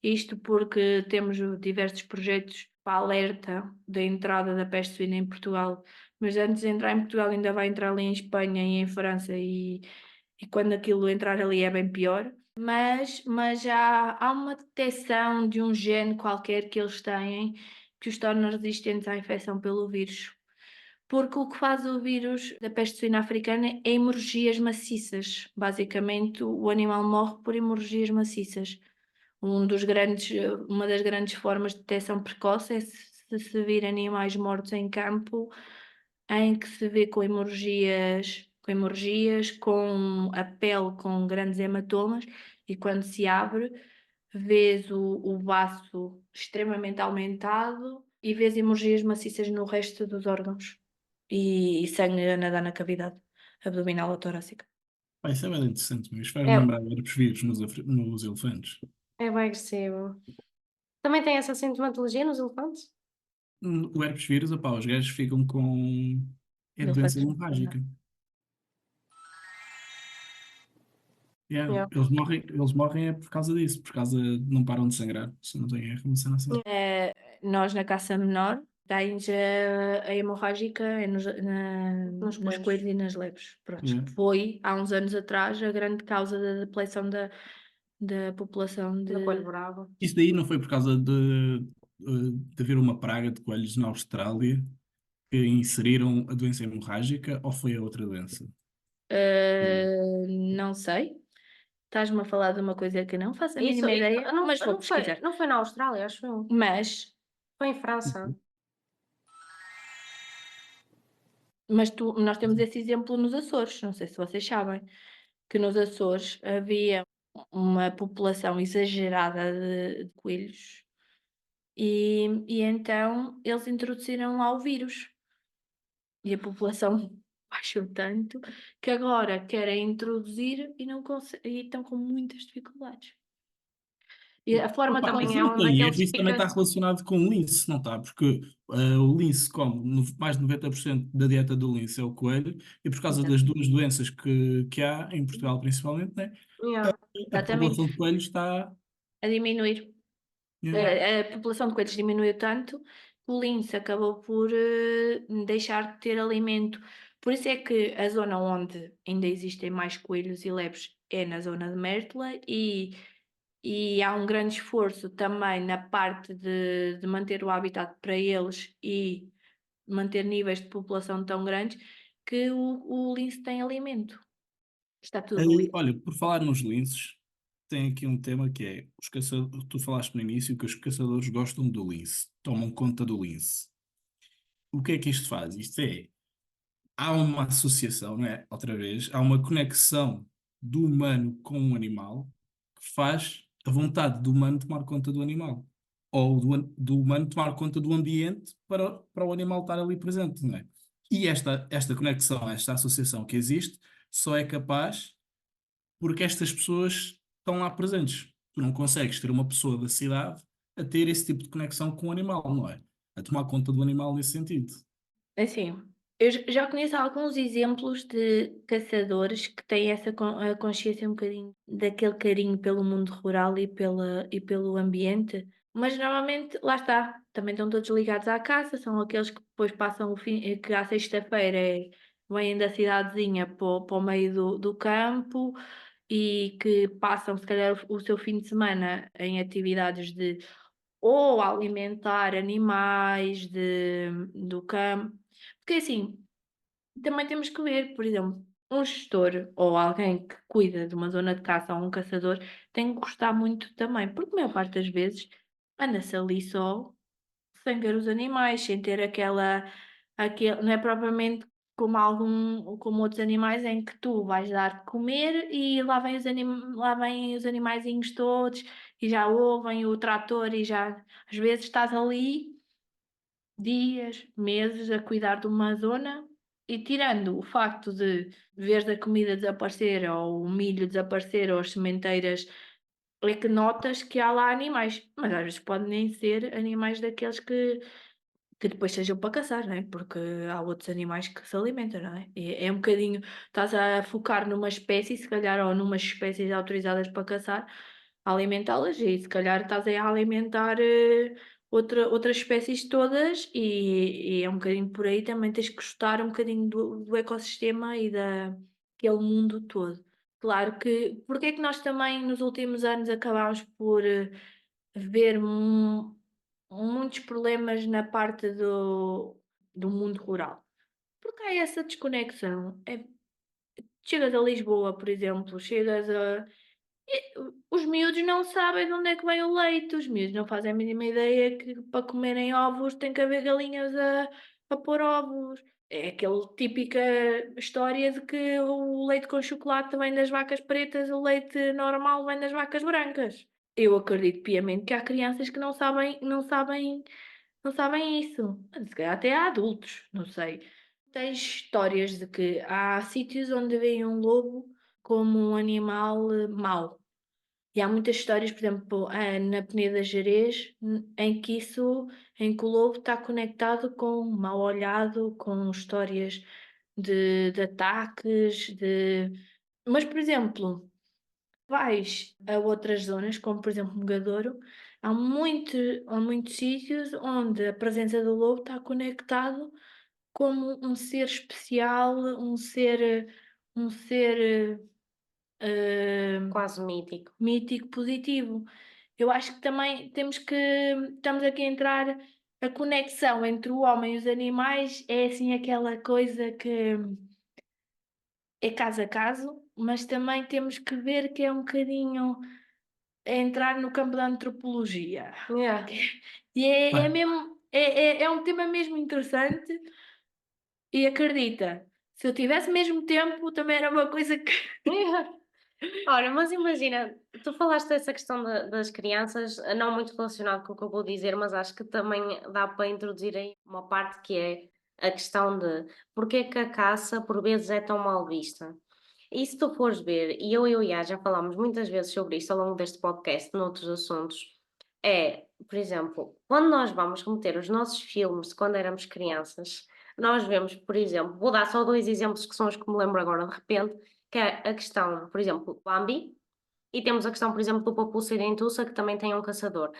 isto porque temos diversos projetos para alerta da entrada da peste suína em Portugal, mas antes de entrar em Portugal ainda vai entrar ali em Espanha e em França, e quando aquilo entrar ali é bem pior. Mas há uma detecção de um gene qualquer que eles têm que os torna resistentes à infecção pelo vírus. Porque o que faz o vírus da peste suína africana é hemorragias maciças. Basicamente, o animal morre por hemorragias maciças. Uma das grandes formas de detecção precoce é se vir animais mortos em campo, em que se vê com hemorragias, com a pele com grandes hematomas, e quando se abre, vês o baço extremamente aumentado e vês hemorragias maciças no resto dos órgãos e sangue a nadar na cavidade abdominal ou torácica. Pá, isso é bem interessante, mas faz É, lembrar herpes vírus nos elefantes. é bem agressivo. Também tem essa sintomatologia nos elefantes? O herpes vírus, opá, os gajos ficam com. É doença Elefantes. hemorrágica. Yeah, Yeah. eles morrem é por causa disso, por causa de não param de sangrar, se não tem erro, uma cena assim. Nós na caça menor tens a hemorrágica Nos nas coelhos. coelhos e nas lebres. Pronto. Yeah. Foi, há uns anos atrás, a grande causa da depleção da população Do coelho bravo. Isso daí não foi por causa de haver uma praga de coelhos na Austrália que inseriram a doença hemorrágica ou foi a outra doença? Não sei. Estás-me a falar de uma coisa que não faço a mínima ideia, não, mas vou pesquisar. não foi na Austrália, acho eu. Mas Foi em França. nós temos esse exemplo nos Açores, não sei se vocês sabem, que nos Açores havia uma população exagerada de coelhos, e então eles introduziram lá o vírus, e a população baixou tanto que agora querem introduzir e não e estão com muitas dificuldades. E a forma Opa, também se também é não um estou em erro, daqueles isso que também fica. está relacionado com o lince, não está? Porque o lince come, mais de 90% da dieta do lince é o coelho, e por causa das duas doenças que há, em Portugal principalmente, né? Yeah. A exatamente população de coelhos está. a diminuir. Yeah. A população de coelhos diminuiu tanto que o lince acabou por deixar de ter alimento. Por isso é que a zona onde ainda existem mais coelhos e lebres é na zona de Mértola e há um grande esforço também na parte de manter o habitat para eles e manter níveis de população tão grandes que o lince tem alimento. Está tudo Aí, livre. olha, por falar nos linces, tem aqui um tema que é, tu falaste no início que os caçadores gostam do lince, tomam conta do lince. O que é que isto faz? Isto é, há uma associação, não é? Outra vez, há uma conexão do humano com o animal que faz a vontade do humano tomar conta do animal. Ou do humano tomar conta do ambiente para o animal estar ali presente, não é? E esta conexão, esta associação que existe, só é capaz porque estas pessoas estão lá presentes. Tu não consegues ter uma pessoa da cidade a ter esse tipo de conexão com o animal, não é? A tomar conta do animal nesse sentido. Assim, eu já conheço alguns exemplos de caçadores que têm essa a consciência um bocadinho daquele carinho pelo mundo rural e pelo ambiente, mas normalmente, lá está, também estão todos ligados à caça, são aqueles que depois passam o fim, que à sexta-feira vêm da cidadezinha para o meio do campo e que passam, se calhar, o seu fim de semana em atividades de ou alimentar animais do campo. Porque assim, também temos que ver, por exemplo, um gestor ou alguém que cuida de uma zona de caça ou um caçador tem que gostar muito também, porque a maior parte das vezes anda-se ali só sem ver os animais, sem ter não é propriamente como outros animais em que tu vais dar de comer e lá vêm os animaizinhos todos e já ouvem o trator e já às vezes estás ali dias, meses a cuidar de uma zona e tirando o facto de veres a comida desaparecer ou o milho desaparecer ou as sementeiras, é que notas que há lá animais, mas às vezes podem nem ser animais daqueles que depois sejam para caçar, não é? Porque há outros animais que se alimentam, não é? É um bocadinho, estás a focar numa espécie, se calhar, ou numas espécies autorizadas para caçar, a alimentá-las, e se calhar estás a alimentar outras espécies todas, e é um bocadinho por aí também tens que gostar um bocadinho do ecossistema e daquele mundo todo. Claro que, porque é que nós também nos últimos anos acabámos por ver muitos problemas na parte do mundo rural. Porque há essa desconexão. Chegas a Lisboa, por exemplo, os miúdos não sabem de onde é que vem o leite, os miúdos não fazem a mínima ideia que para comerem ovos tem que haver galinhas a pôr ovos. É aquela típica história de que o leite com chocolate vem das vacas pretas, o leite normal vem das vacas brancas. Eu acredito piamente que há crianças que não sabem isso. Se calhar até há adultos, não sei. Tens histórias de que há sítios onde veem um lobo como um animal mau. E há muitas histórias, por exemplo, na Peneda Gerês, em que o lobo está conectado com mal olhado, com histórias de ataques, Mas, por exemplo, vais a outras zonas, como por exemplo Mogadouro, há muitos sítios onde a presença do lobo está conectado como um ser especial, um ser Quase mítico. mítico positivo. Eu acho que também estamos aqui a entrar, a conexão entre o homem e os animais é assim aquela coisa que é caso a caso, mas também temos que ver que é um bocadinho entrar no campo da antropologia. Yeah. E é Bem, mesmo, é um tema mesmo interessante e acredita, se eu tivesse mesmo tempo também era uma coisa que Yeah. Ora, mas imagina, tu falaste dessa questão das crianças, não muito relacionado com o que eu vou dizer, mas acho que também dá para introduzir aí uma parte que é a questão de porque é que a caça por vezes é tão mal vista. E se tu fores ver, e eu e o Iá já falámos muitas vezes sobre isto ao longo deste podcast, noutros assuntos, por exemplo, quando nós vamos remeter os nossos filmes de quando éramos crianças, nós vemos, por exemplo, vou dar só 2 exemplos que são os que me lembro agora de repente, que é a questão, por exemplo, Bambi, e temos a questão, por exemplo, do Papuça e da Intussa, que também tem um caçador.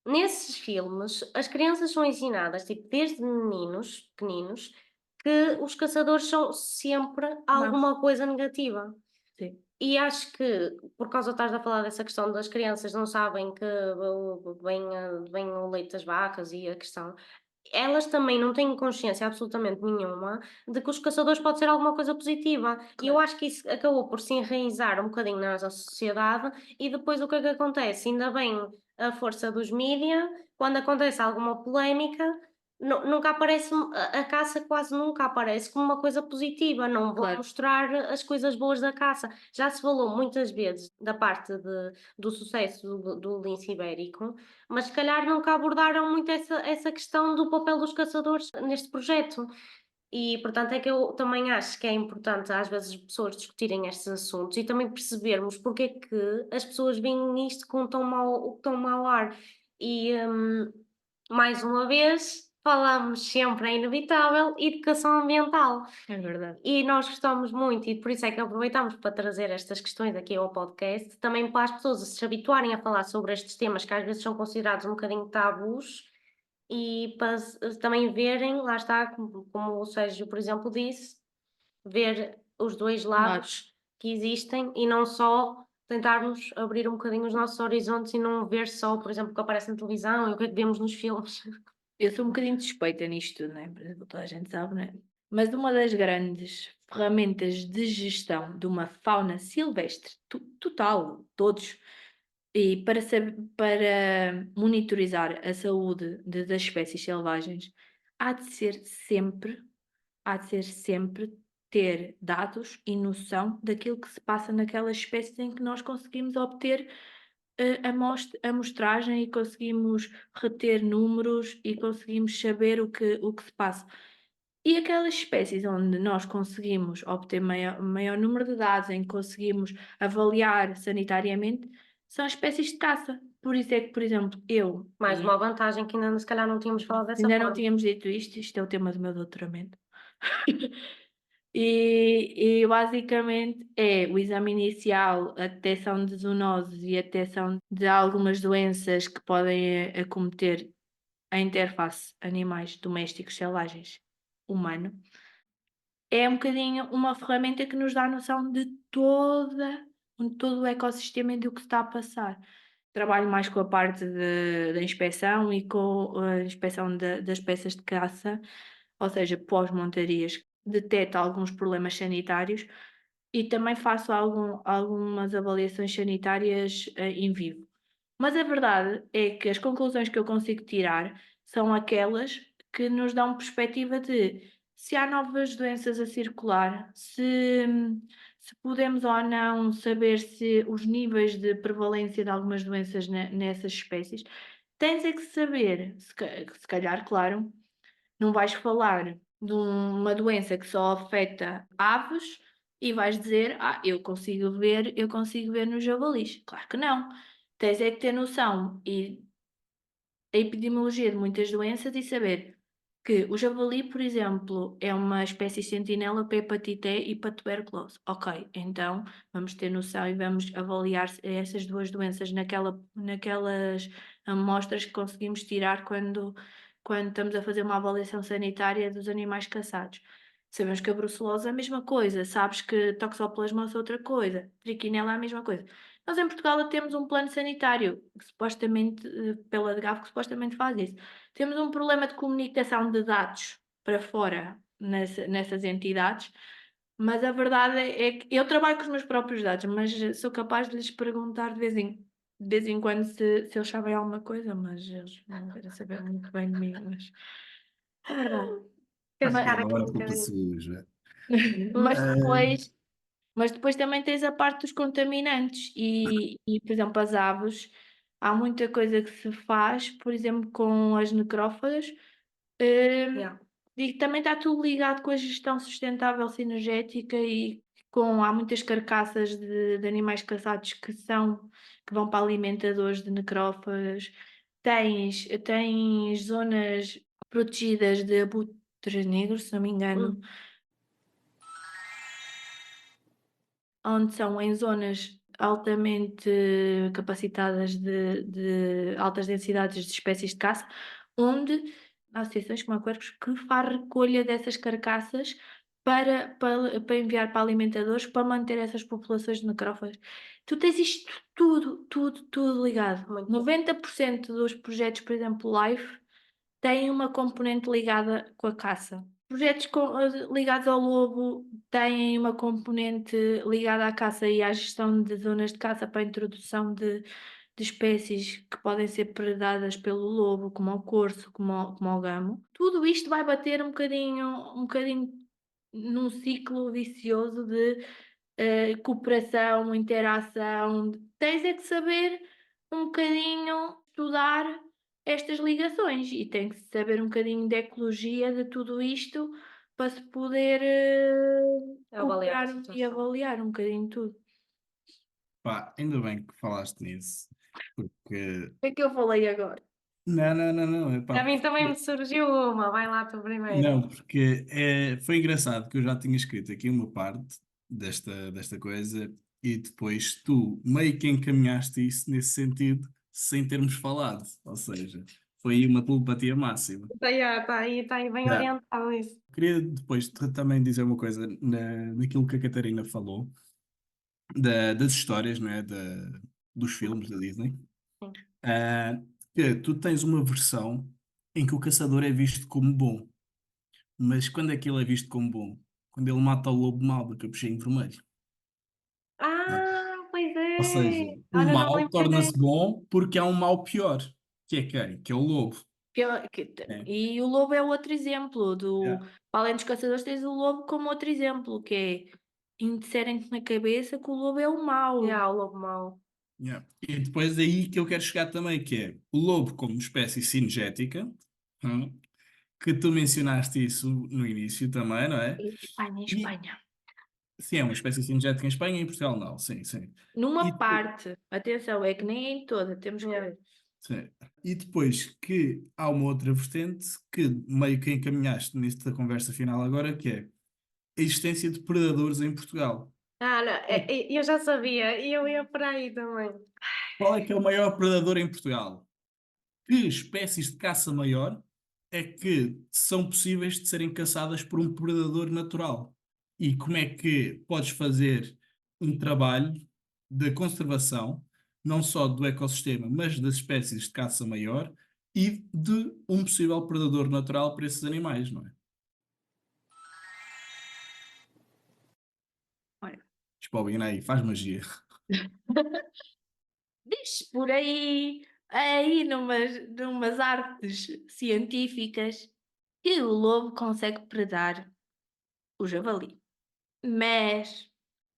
Nesses filmes, as crianças são ensinadas, tipo, desde meninos, pequeninos, que os caçadores são sempre alguma coisa negativa. Sim. E acho que, por causa de estás a falar dessa questão das crianças não sabem que vem o leite das vacas e a questão, elas também não têm consciência absolutamente nenhuma de que os caçadores pode ser alguma coisa positiva. E eu Claro. acho que isso acabou por se enraizar um bocadinho na nossa sociedade e depois o que é que acontece? Ainda bem a força dos mídia, quando acontece alguma polémica, nunca aparece, a caça quase nunca aparece como uma coisa positiva, não vão Claro. mostrar as coisas boas da caça. Já se falou muitas vezes da parte do sucesso do lince ibérico, mas se calhar nunca abordaram muito essa questão do papel dos caçadores neste projeto. E, portanto, é que eu também acho que é importante às vezes as pessoas discutirem estes assuntos e também percebermos porque é que as pessoas veem isto com tão mau ar. E, mais uma vez, falamos sempre, é inevitável, educação ambiental. É verdade. E nós gostamos muito, e por isso é que aproveitamos para trazer estas questões aqui ao podcast, também para as pessoas se habituarem a falar sobre estes temas que às vezes são considerados um bocadinho tabus, e para também verem, lá está, como o Sérgio, por exemplo, disse, ver os dois lados que existem e não só tentarmos abrir um bocadinho os nossos horizontes e não ver só, por exemplo, o que aparece na televisão e o que é que vemos nos filmes. Eu sou um bocadinho suspeita nisto tudo, né? Por exemplo, toda a gente sabe, né? Mas uma das grandes ferramentas de gestão de uma fauna silvestre, total, todos, e para monitorizar a saúde das espécies selvagens, há de ser sempre, há de ser sempre ter dados e noção daquilo que se passa naquelas espécies em que nós conseguimos obter amostragem e conseguimos reter números e conseguimos saber o que se passa. E aquelas espécies onde nós conseguimos obter maior número de dados, em que conseguimos avaliar sanitariamente, são espécies de caça. Por isso é que, por exemplo, Mais uma vantagem que ainda se calhar não tínhamos falado dessa ainda não forma. tínhamos dito isto é o tema do meu doutoramento. E basicamente é o exame inicial, a detecção de zoonoses e a detecção de algumas doenças que podem acometer a interface animais domésticos selvagens humano. É um bocadinho uma ferramenta que nos dá noção de todo o ecossistema e do que está a passar. Trabalho mais com a parte da inspeção e com a inspeção das peças de caça, ou seja, pós-montarias, detecto alguns problemas sanitários e também faço algumas avaliações sanitárias em vivo. Mas a verdade é que as conclusões que eu consigo tirar são aquelas que nos dão perspectiva de se há novas doenças a circular, se podemos ou não saber se os níveis de prevalência de algumas doenças nessas espécies. Tens é que saber, se calhar, claro, não vais falar de uma doença que só afeta aves e vais dizer: eu consigo ver nos javalis. Claro que não. Tens é que ter noção e a epidemiologia de muitas doenças e saber que o javali, por exemplo, é uma espécie sentinela para hepatite E e para tuberculose. Ok, então vamos ter noção e vamos avaliar essas duas doenças naquelas amostras que conseguimos tirar quando estamos a fazer uma avaliação sanitária dos animais caçados. Sabemos que a brucelose é a mesma coisa, sabes que toxoplasmose é outra coisa, trichinela é a mesma coisa. Nós em Portugal temos um plano sanitário, que supostamente, pela DGAF, que supostamente faz isso. Temos um problema de comunicação de dados para fora nessas entidades, mas a verdade é que eu trabalho com os meus próprios dados, mas sou capaz de lhes perguntar de vez em quando se eles sabem alguma coisa, mas eles não querem saber muito bem de mim. Mas É verdade. Mas- Quero ficar aqui Agora um culpa bocadinho. suja. Mas Ah, depois também tens a parte dos contaminantes e, por exemplo, as aves, há muita coisa que se faz, por exemplo, com as necrófagas, Yeah. e também está tudo ligado com a gestão sustentável sinergética e há muitas carcaças de animais caçados que vão para alimentadores de necrófagas. Tens zonas protegidas de abutres negros, se não me engano, onde são em zonas altamente capacitadas de altas densidades de espécies de caça, onde há associações como a Quercus que faz recolha dessas carcaças para enviar para alimentadores para manter essas populações de necrófagas. Tu tens isto tudo ligado. 90% dos projetos, por exemplo, LIFE, têm uma componente ligada com a caça. Projetos ligados ao lobo têm uma componente ligada à caça e à gestão de zonas de caça para a introdução de espécies que podem ser predadas pelo lobo, como o corso, como o gamo. Tudo isto vai bater um bocadinho num ciclo vicioso de cooperação, interação. Tens é que saber um bocadinho estudar estas ligações e tem que se saber um bocadinho de ecologia de tudo isto para se poder Avaliar a cooperar e situação. avaliar um bocadinho tudo. Pá, ainda bem que falaste nisso, porque... O que é que eu falei agora? Não, epá, A mim também me porque... surgiu uma, vai lá tu primeiro. Não, porque foi engraçado que eu já tinha escrito aqui uma parte desta coisa e depois tu meio que encaminhaste isso nesse sentido sem termos falado, ou seja, foi aí uma telepatia máxima. Está aí bem Já. orientado isso. Queria depois também dizer uma coisa naquilo que a Catarina falou, das histórias, não é? Dos filmes da Disney. Sim. Ah, que tu tens uma versão em que o caçador é visto como bom, mas quando é que ele é visto como bom? Quando ele mata o lobo mau do capuchinho vermelho. Pois Ou seja, é. o Olha, não me mal lembrei torna-se dessa. bom porque há um mal pior, que é quem? Que é o lobo. É. E o lobo é outro exemplo Yeah. para além dos caçadores, tens o lobo como outro exemplo, que é inserem-te na cabeça que o lobo é o mau. O lobo mau. Yeah. E depois aí que eu quero chegar também, que é o lobo como espécie cinegética, hum, que tu mencionaste isso no início também, não é? Em Espanha, em E, Espanha. sim, é uma espécie cinegética em Espanha e em Portugal não, sim, sim. E, Numa parte, atenção, é que nem é em toda, temos que ver. sim. E depois que há uma outra vertente que meio que encaminhaste nesta conversa final agora, que é a existência de predadores em Portugal. Não, eu já sabia, e eu ia por aí também. Qual é que é o maior predador em Portugal? Que espécies de caça maior é que são possíveis de serem caçadas por um predador natural? E como é que podes fazer um trabalho de conservação, não só do ecossistema, mas das espécies de caça maior e de um possível predador natural para esses animais, não é? Olha, Spobina aí, faz magia. diz por aí numas artes científicas que o lobo consegue predar o javali. Mas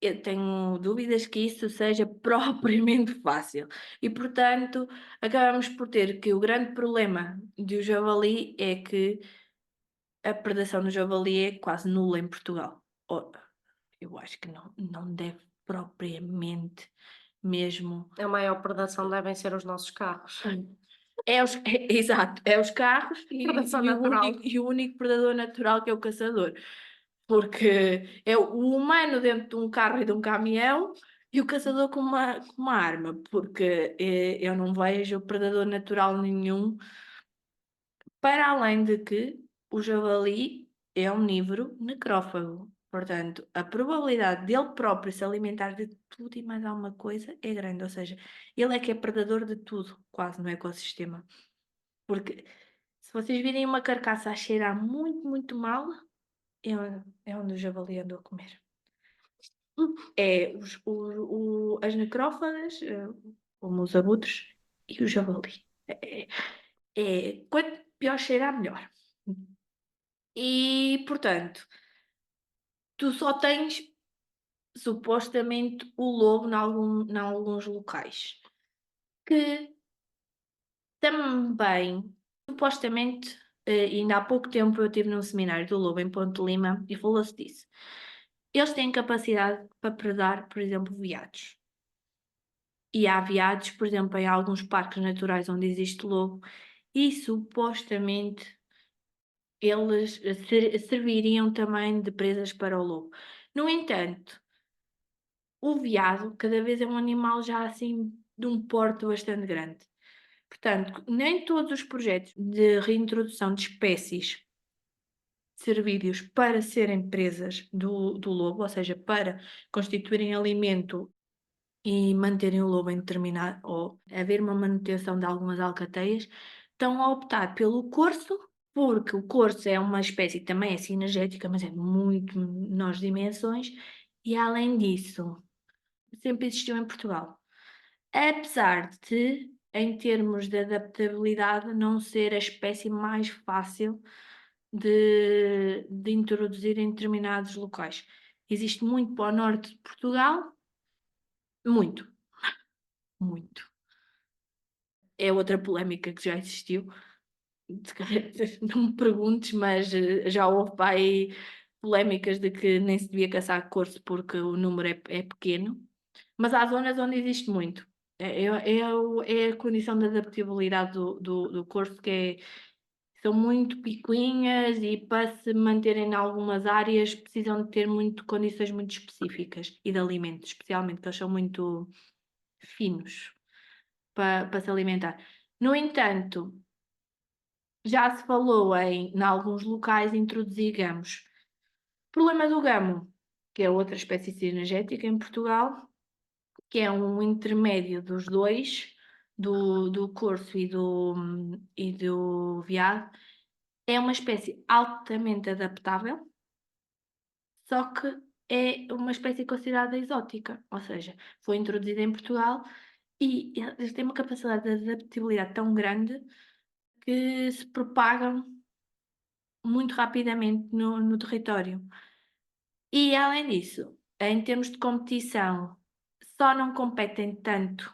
eu tenho dúvidas que isso seja propriamente fácil. E, portanto, acabamos por ter que o grande problema do javali é que a predação do javali é quase nula em Portugal. Eu acho que não deve propriamente mesmo. A maior predação devem ser os nossos carros. Exato, é os carros Predação natural. e o único predador natural que é o caçador. Porque é o humano dentro de um carro e de um caminhão e o caçador com uma arma. Porque eu não vejo predador natural nenhum, para além de que o javali é omnívoro necrófago. Portanto, a probabilidade dele próprio se alimentar de tudo e mais alguma coisa é grande. Ou seja, ele é que é predador de tudo, quase no ecossistema. Porque se vocês virem uma carcaça a cheirar muito, muito mal, é onde o javali andou a comer. É as necrófagas, como os abutres, e o javali. Quanto pior cheirar, melhor. E, portanto, tu só tens supostamente o lobo em alguns locais. Que também, supostamente, ainda há pouco tempo eu estive num seminário do lobo em Ponte Lima e falou-se disso. eles têm capacidade para predar, por exemplo, veados. E há veados, por exemplo, em alguns parques naturais onde existe lobo, e supostamente eles serviriam também de presas para o lobo. No entanto, o veado cada vez é um animal já assim de um porte bastante grande. Portanto, nem todos os projetos de reintrodução de espécies servidos para serem presas do lobo, ou seja, para constituírem alimento e manterem o lobo em determinado, ou haver uma manutenção de algumas alcateias, estão a optar pelo corso, porque o corso é uma espécie que também é sinergética, mas é muito menores dimensões, e além disso, sempre existiu em Portugal. Apesar de, em termos de adaptabilidade, não ser a espécie mais fácil de introduzir em determinados locais. Existe muito para o norte de Portugal, muito, muito. É outra polémica que já existiu. Se calhar, não me perguntes, mas já houve para aí polémicas de que nem se devia caçar corso porque o número é pequeno. Mas há zonas onde existe muito. É a condição de adaptabilidade do corso são muito picuinhas e para se manterem em algumas áreas precisam de ter condições muito específicas e de alimentos, especialmente, que eles são muito finos para se alimentar. No entanto, já se falou em alguns locais introduzir gamos. O problema do gamo, que é outra espécie cinegética em Portugal, que é um intermédio dos dois, do corso e do veado, é uma espécie altamente adaptável, só que é uma espécie considerada exótica, ou seja, foi introduzida em Portugal e eles têm uma capacidade de adaptabilidade tão grande que se propagam muito rapidamente no território. E além disso, em termos de competição, só não competem tanto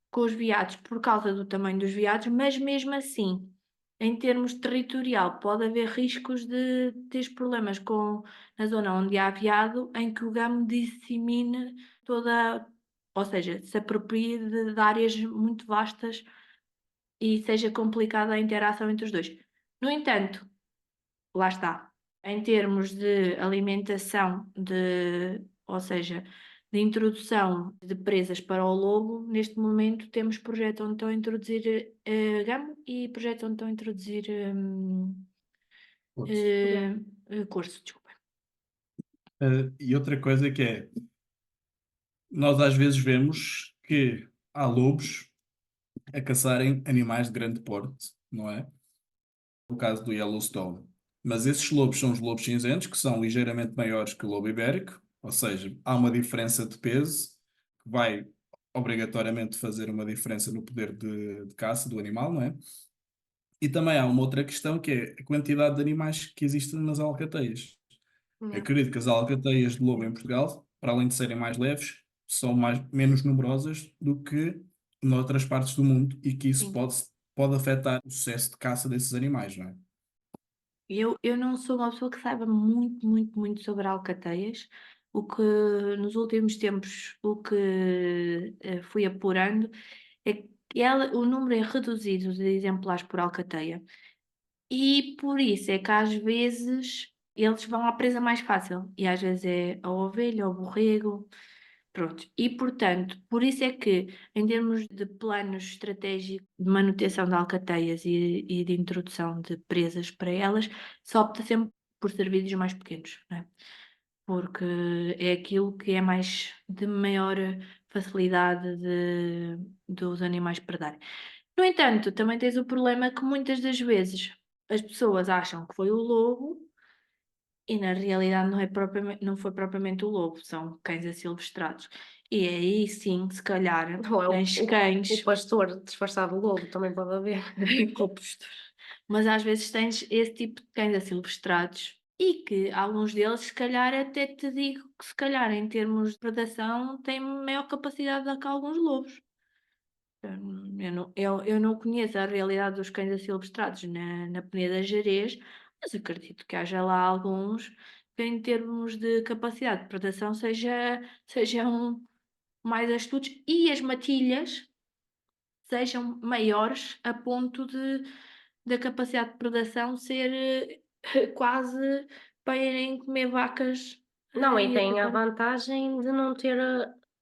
com os veados por causa do tamanho dos veados, mas mesmo assim, em termos territorial, pode haver riscos de teres problemas na zona onde há veado, em que o gamo dissemine toda, ou seja, se aproprie de áreas muito vastas e seja complicada a interação entre os dois. No entanto, lá está, em termos de alimentação, ou seja, de introdução de presas para o lobo, neste momento temos projetos onde estão a introduzir gamo e projetos onde estão a introduzir corso, desculpa. E outra coisa que é, nós às vezes vemos que há lobos a caçarem animais de grande porte, não é? No caso do Yellowstone. Mas esses lobos são os lobos cinzentos, que são ligeiramente maiores que o lobo ibérico, ou seja, há uma diferença de peso que vai obrigatoriamente fazer uma diferença no poder de caça do animal, não é? E também há uma outra questão que é a quantidade de animais que existem nas alcateias. Eu acredito que as alcateias de lobo em Portugal, para além de serem mais leves, são menos numerosas do que noutras partes do mundo e que isso Sim. pode afetar o sucesso de caça desses animais, não é? Eu não sou uma pessoa que saiba muito, muito, muito sobre alcateias. O que nos últimos tempos, o que fui apurando é que o número é reduzido de exemplares por alcateia. E por isso é que às vezes eles vão à presa mais fácil. E às vezes é a ovelha ou o borrego. Pronto. E portanto, por isso é que, em termos de planos estratégicos de manutenção de alcateias e de introdução de presas para elas, se opta sempre por serviços mais pequenos, não é? Porque é aquilo que é mais de maior facilidade dos animais predarem. No entanto, também tens o problema que muitas das vezes as pessoas acham que foi o lobo e na realidade não foi propriamente o lobo, são cães asilvestrados. E aí sim, se calhar, Ou é tens cães o pastor disfarçado de lobo, também pode haver. com postura. Mas às vezes tens esse tipo de cães asilvestrados e que alguns deles, se calhar, até te digo que se calhar em termos de predação têm maior capacidade do que alguns lobos. Eu não conheço a realidade dos cães asilvestrados na Peneda Gerês, mas acredito que haja lá alguns que em termos de capacidade de predação sejam mais astutos e as matilhas sejam maiores a ponto da capacidade de predação ser quase para irem comer vacas. Não, e E tem a atacar vantagem de não ter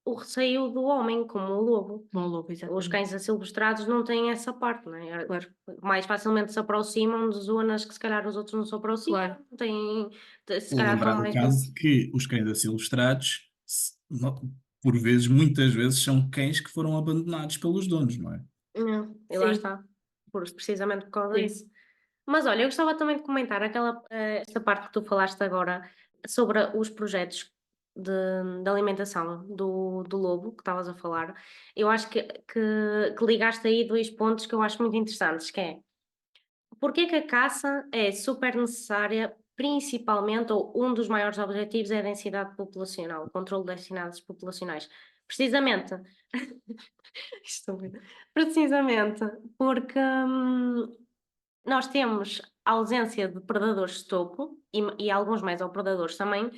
o receio do homem, como o lobo. bom lobo, Os exatamente. cães asilvestrados não têm essa parte, não é? Claro, Mais facilmente se aproximam de zonas que se calhar os outros não se aproximam, claro. se Vou calhar estão lembrar o mais. caso que os cães asilvestrados, por vezes, muitas vezes, são cães que foram abandonados pelos donos, não é? E lá Sim, está, precisamente por causa sim. disso. Mas olha, eu gostava também de comentar esta parte que tu falaste agora sobre os projetos de alimentação do lobo, que estavas a falar. Eu acho que ligaste aí dois pontos que eu acho muito interessantes, que é porque que a caça é super necessária, principalmente, ou um dos maiores objetivos é a densidade populacional, o controle das densidades populacionais. Precisamente, estúpido. Precisamente porque nós temos ausência de predadores de topo e alguns mais ou predadores também,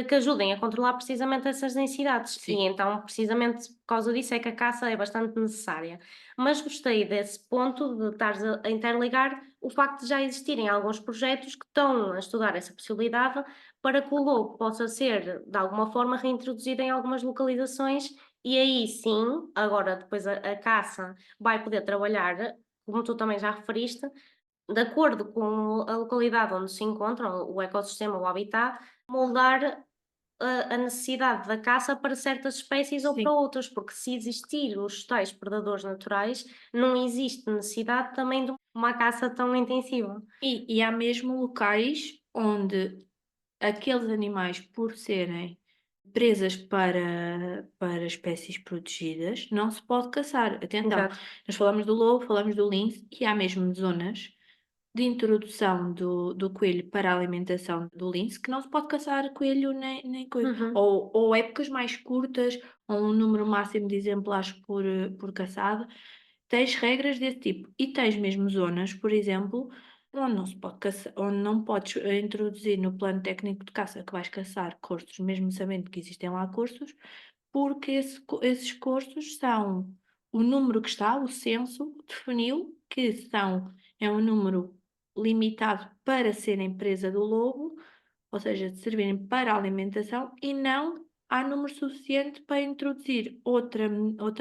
que ajudem a controlar precisamente essas densidades. E Sim. então, precisamente por causa disso, é que a caça é bastante necessária. Mas gostei desse ponto de estares a interligar o facto de já existirem alguns projetos que estão a estudar essa possibilidade para que o lobo possa ser, de alguma forma, reintroduzido em algumas localizações. E aí sim, agora depois a caça vai poder trabalhar, como tu também já referiste, de acordo com a localidade onde se encontram, o ecossistema, o habitat, moldar a necessidade da caça para certas espécies ou para Sim. outras, porque se existir os tais predadores naturais, não existe necessidade também de uma caça tão intensiva. E há mesmo locais onde aqueles animais, por serem presas para espécies protegidas, não se pode caçar. Atenção, Exato. nós falamos do lobo, falamos do lince, e há mesmo zonas de introdução do coelho para a alimentação do lince que não se pode caçar coelho nem coisa. Uhum. Ou épocas mais curtas, ou um número máximo de exemplares por caçada. Tens regras desse tipo. E tens mesmo zonas, por exemplo, onde não se pode caçar, onde não podes introduzir no plano técnico de caça que vais caçar corços, mesmo sabendo que existem lá corços, porque esses corços são o número que está, o censo definiu que é um número limitado para serem presa do lobo, ou seja, de servirem para a alimentação, e não há número suficiente para introduzir outra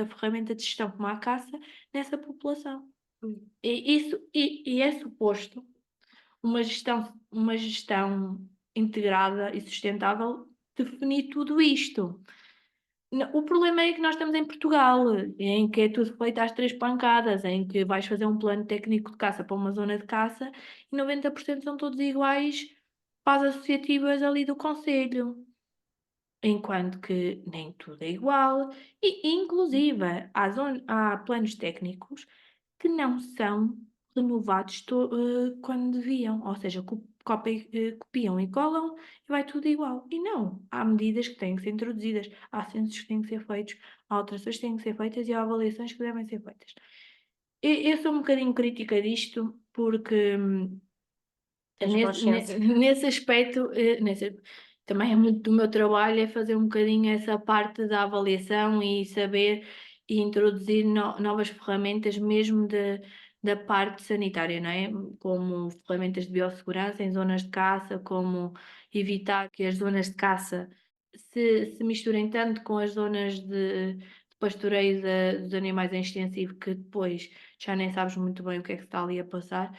ferramenta de gestão como a caça nessa população. Hum. E é suposto uma gestão integrada e sustentável definir tudo isto. O problema é que nós estamos em Portugal, em que é tudo feito às três pancadas, em que vais fazer um plano técnico de caça para uma zona de caça e 90% são todos iguais para as associativas ali do concelho. Enquanto que nem tudo é igual e inclusive há planos técnicos que não são renovados quando deviam, ou seja, copiam e colam e vai tudo igual. E não, há medidas que têm que ser introduzidas, há censos que têm que ser feitos, há alterações que têm que ser feitas e há avaliações que devem ser feitas. Eu sou um bocadinho crítica disto porque Tens consciência. nesse aspecto, também é muito do meu trabalho é fazer um bocadinho essa parte da avaliação e saber e introduzir novas ferramentas mesmo da parte sanitária, não é? Como ferramentas de biossegurança em zonas de caça, como evitar que as zonas de caça se misturem tanto com as zonas de pastoreio dos animais em extensivo que depois já nem sabes muito bem o que é que se está ali a passar.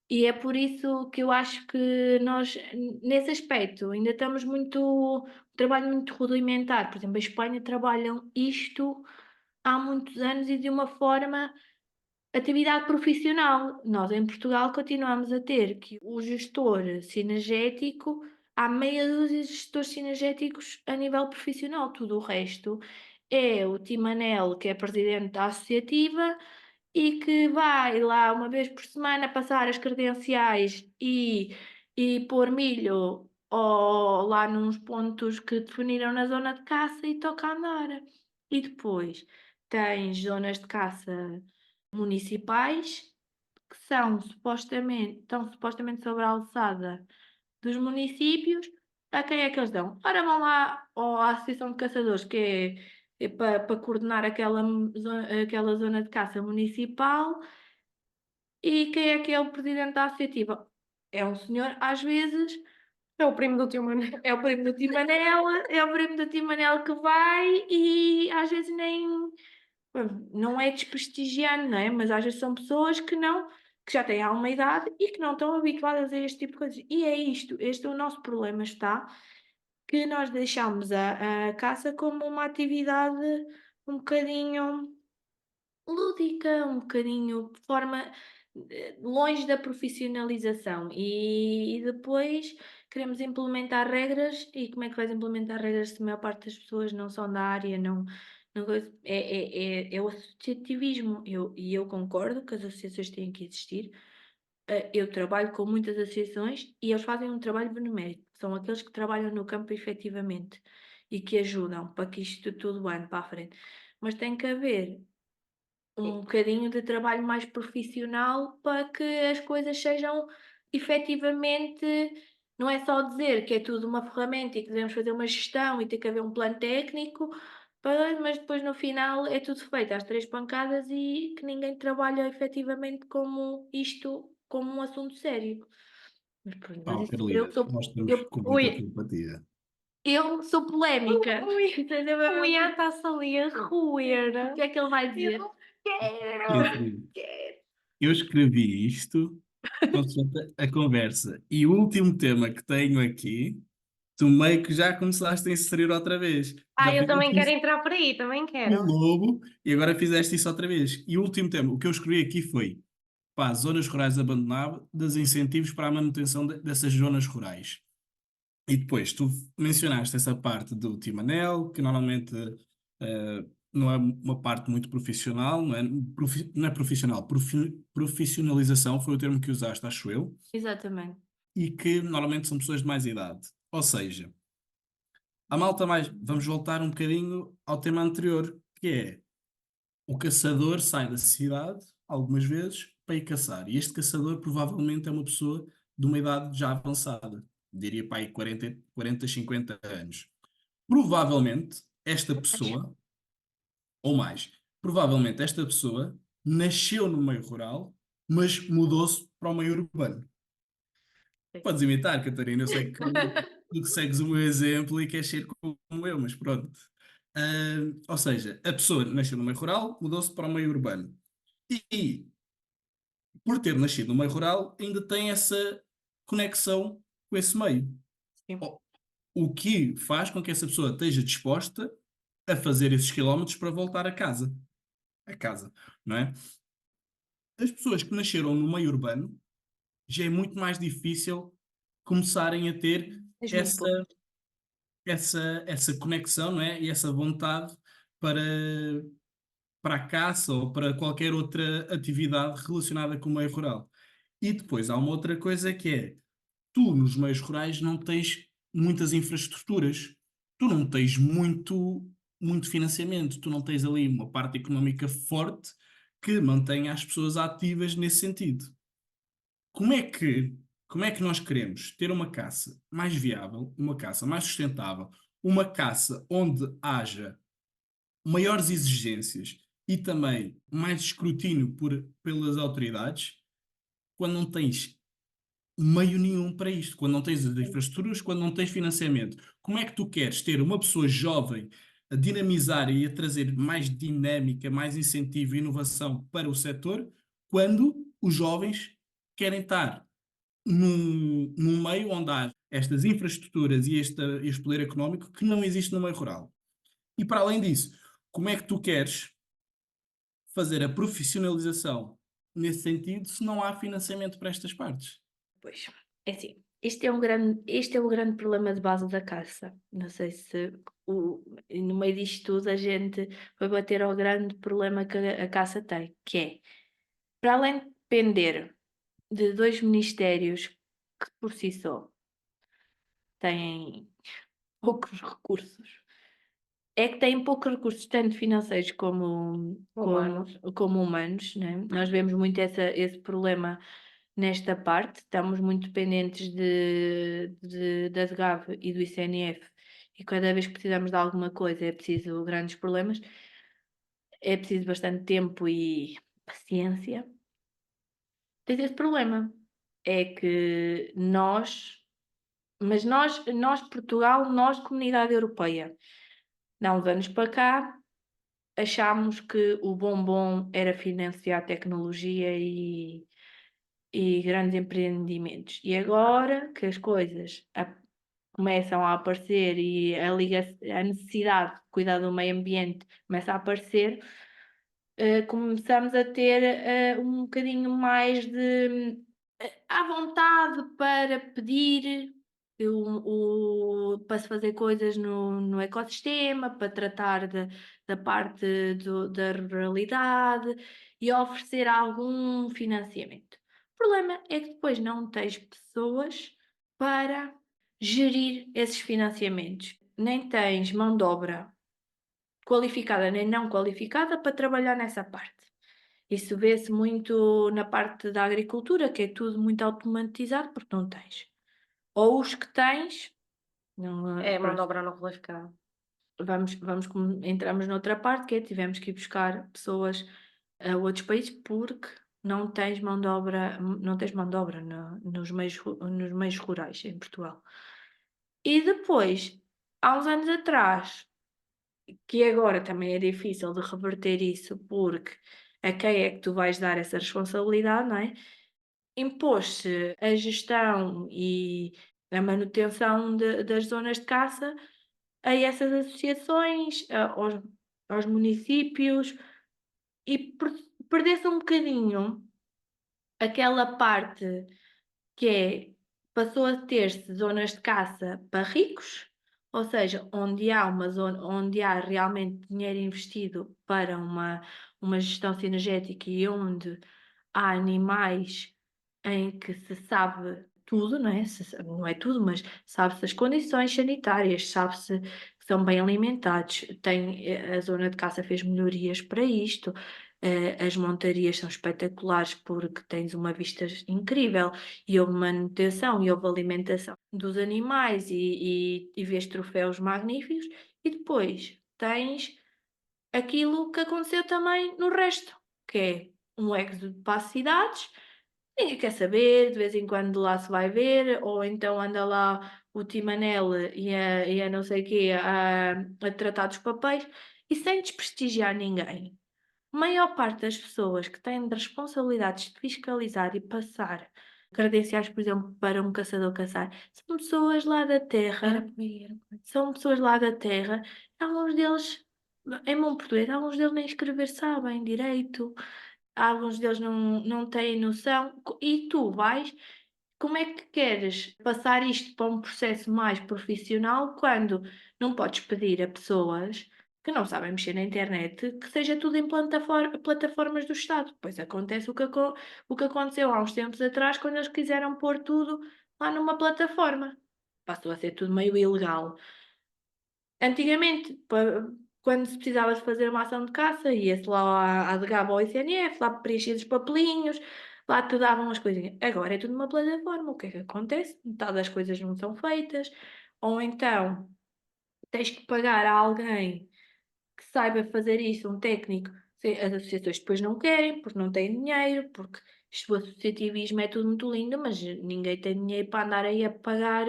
E é por isso que eu acho que nós, nesse aspecto, ainda estamos um trabalho muito rudimentar. Por exemplo, a Espanha trabalham isto há muitos anos e de uma forma atividade profissional. Nós em Portugal continuamos a ter que o gestor cinegético, há meia dúzia de gestores cinegéticos a nível profissional, tudo o resto é o Timanel, que é presidente da associativa, e que vai lá uma vez por semana passar as credenciais e pôr milho lá nos pontos que definiram na zona de caça e toca a andar. E depois tens zonas de caça municipais que estão supostamente sobre a alçada dos municípios, a quem é que eles dão? Ora, vão lá à Associação de Caçadores, que é para coordenar aquela zona de caça municipal. E quem é que é o presidente da associativa? É um senhor, às vezes, É o primo do tio Manel. é o primo do Tim Manela, é o primo do Tim Manela que vai e às vezes nem. Não é desprestigiando, não é? Mas às vezes são pessoas que já têm alguma idade e que não estão habituadas a este tipo de coisas. E é isto, este é o nosso problema, está, que nós deixamos a caça como uma atividade um bocadinho lúdica, um bocadinho de forma longe da profissionalização e depois queremos implementar regras e como é que vais implementar regras se a maior parte das pessoas não são da área, não é o associativismo. Eu concordo que as associações têm que existir. Eu trabalho com muitas associações e eles fazem um trabalho benemérito. São aqueles que trabalham no campo efetivamente e que ajudam para que isto tudo ande para a frente. Mas tem que haver um bocadinho de trabalho mais profissional para que as coisas sejam efetivamente. Não é só dizer que é tudo uma ferramenta e que devemos fazer uma gestão e ter que haver um plano técnico, mas depois no final é tudo feito às 3 pancadas e que ninguém trabalha efetivamente como isto, como um assunto sério. Mas pronto, mas Pá, isso, Carolina, nós estamos com muita Ui, simpatia. eu sou polémica. ui, Entendeu? o Ian está-se ali a roer. O que é que ele vai dizer? Eu não quero. É assim, eu escrevi isto consoante a conversa. E o último tema que tenho aqui, tu meio que já começaste a inserir outra vez. Já Eu também fizeste quero isso entrar por aí, também com o quero. lobo e agora fizeste isso outra vez. E o último tema, o que eu escrevi aqui foi, pá, zonas rurais abandonadas, incentivos para a manutenção dessas zonas rurais. E depois, tu mencionaste essa parte do Timanel, que normalmente não é uma parte muito profissional, não é, não é profissional, profissionalização foi o termo que usaste, acho eu, Exatamente. e que normalmente são pessoas de mais idade. Ou seja, a malta mais. Vamos voltar um bocadinho ao tema anterior, que é o caçador sai da cidade, algumas vezes, para ir caçar. E este caçador provavelmente é uma pessoa de uma idade já avançada, diria para aí 40, 50 anos. Provavelmente esta pessoa, ou mais, provavelmente esta pessoa nasceu no meio rural, mas mudou-se para o meio urbano. Podes imitar, Catarina, eu sei que tu que segues o meu exemplo e queres ser como eu, mas pronto. Ou seja, a pessoa nasceu no meio rural, mudou-se para o meio urbano. E, por ter nascido no meio rural, ainda tem essa conexão com esse meio. Sim. O que faz com que essa pessoa esteja disposta a fazer esses quilómetros para voltar a casa. A casa, não é? As pessoas que nasceram no meio urbano já é muito mais difícil começarem a ter És muito essa, bom. essa conexão, não é? E essa vontade para, para a caça ou para qualquer outra atividade relacionada com o meio rural. E depois há uma outra coisa que é, tu nos meios rurais não tens muitas infraestruturas, tu não tens muito financiamento, tu não tens ali uma parte económica forte que mantenha as pessoas ativas nesse sentido. Como é que, como é que nós queremos ter uma caça mais viável, uma caça mais sustentável, uma caça onde haja maiores exigências e também mais escrutínio pelas autoridades, quando não tens meio nenhum para isto, quando não tens as infraestruturas, quando não tens financiamento? Como é que tu queres ter uma pessoa jovem a dinamizar e a trazer mais dinâmica, mais incentivo e inovação para o setor, quando os jovens querem estar num meio onde há estas infraestruturas e este poder económico que não existe no meio rural? E para além disso, como é que tu queres fazer a profissionalização nesse sentido se não há financiamento para estas partes? Pois, é assim, este é o grande problema de base da caça. Não sei se no meio disto tudo a gente vai bater ao grande problema que a caça tem, que é, para além de depender de 2 ministérios que por si só têm poucos recursos, é que têm poucos recursos, tanto financeiros como Humanos. humanos, né? Nós vemos muito esse problema nesta parte, estamos muito dependentes da DGAV e do ICNF, e cada vez que precisamos de alguma coisa é preciso grandes problemas, é preciso bastante tempo e paciência. Tens esse problema, é que nós Portugal, nós Comunidade Europeia, há uns anos para cá, achámos que o bombom era financiar tecnologia e grandes empreendimentos. E agora que as coisas começam a aparecer e a necessidade de cuidar do meio ambiente começa a aparecer, começamos a ter um bocadinho mais de à vontade para pedir para se fazer coisas no ecossistema, para tratar da parte da ruralidade e oferecer algum financiamento. O problema é que depois não tens pessoas para gerir esses financiamentos, nem tens mão de obra qualificada nem não qualificada para trabalhar nessa parte. Isso vê-se muito na parte da agricultura, que é tudo muito automatizado, porque não tens. Ou os que tens, não, É mão de pronto, obra não qualificada. entramos noutra parte, que é tivemos que ir buscar pessoas a outros países porque não tens mão de obra, nos meios rurais em Portugal. E depois, há uns anos atrás, que agora também é difícil de reverter isso, porque a quem é que tu vais dar essa responsabilidade, não é? Impôs-se a gestão e a manutenção das zonas de caça a essas associações, aos municípios, e perdeu-se um bocadinho aquela parte que passou a ter-se zonas de caça para ricos, ou seja, onde há uma zona, onde há realmente dinheiro investido para uma gestão sinergética e onde há animais em que se sabe tudo, não é? Não é tudo, mas sabe-se as condições sanitárias, sabe-se que são bem alimentados. A zona de caça fez melhorias para isto. As montarias são espetaculares porque tens uma vista incrível e houve manutenção e houve alimentação dos animais e vês troféus magníficos. E depois tens aquilo que aconteceu também no resto, que é um êxodo para as cidades. Ninguém quer saber, de vez em quando lá se vai ver, ou então anda lá o Timanel e a não sei quê a tratar dos papéis, e sem desprestigiar ninguém. A maior parte das pessoas que têm de responsabilidades de fiscalizar e passar credenciais, por exemplo, para um caçador caçar, são pessoas lá da terra, são pessoas lá da terra, alguns deles, em bom português, alguns deles nem escrever sabem direito, alguns deles não têm noção, e tu vais, como é que queres passar isto para um processo mais profissional quando não podes pedir a pessoas que não sabem mexer na internet que seja tudo em plataformas do Estado? Pois acontece o que aconteceu há uns tempos atrás quando eles quiseram pôr tudo lá numa plataforma. Passou a ser tudo meio ilegal. Antigamente, quando se precisava de fazer uma ação de caça, ia-se lá à DGAB ou ao ICNF, lá preenchias os papelinhos, lá te davam as coisinhas. Agora é tudo numa plataforma. O que é que acontece? Metade das coisas não são feitas, ou então tens que pagar a alguém que saiba fazer isso, um técnico. As associações depois não querem, porque não têm dinheiro, porque isto, o associativismo é tudo muito lindo, mas ninguém tem dinheiro para andar aí a pagar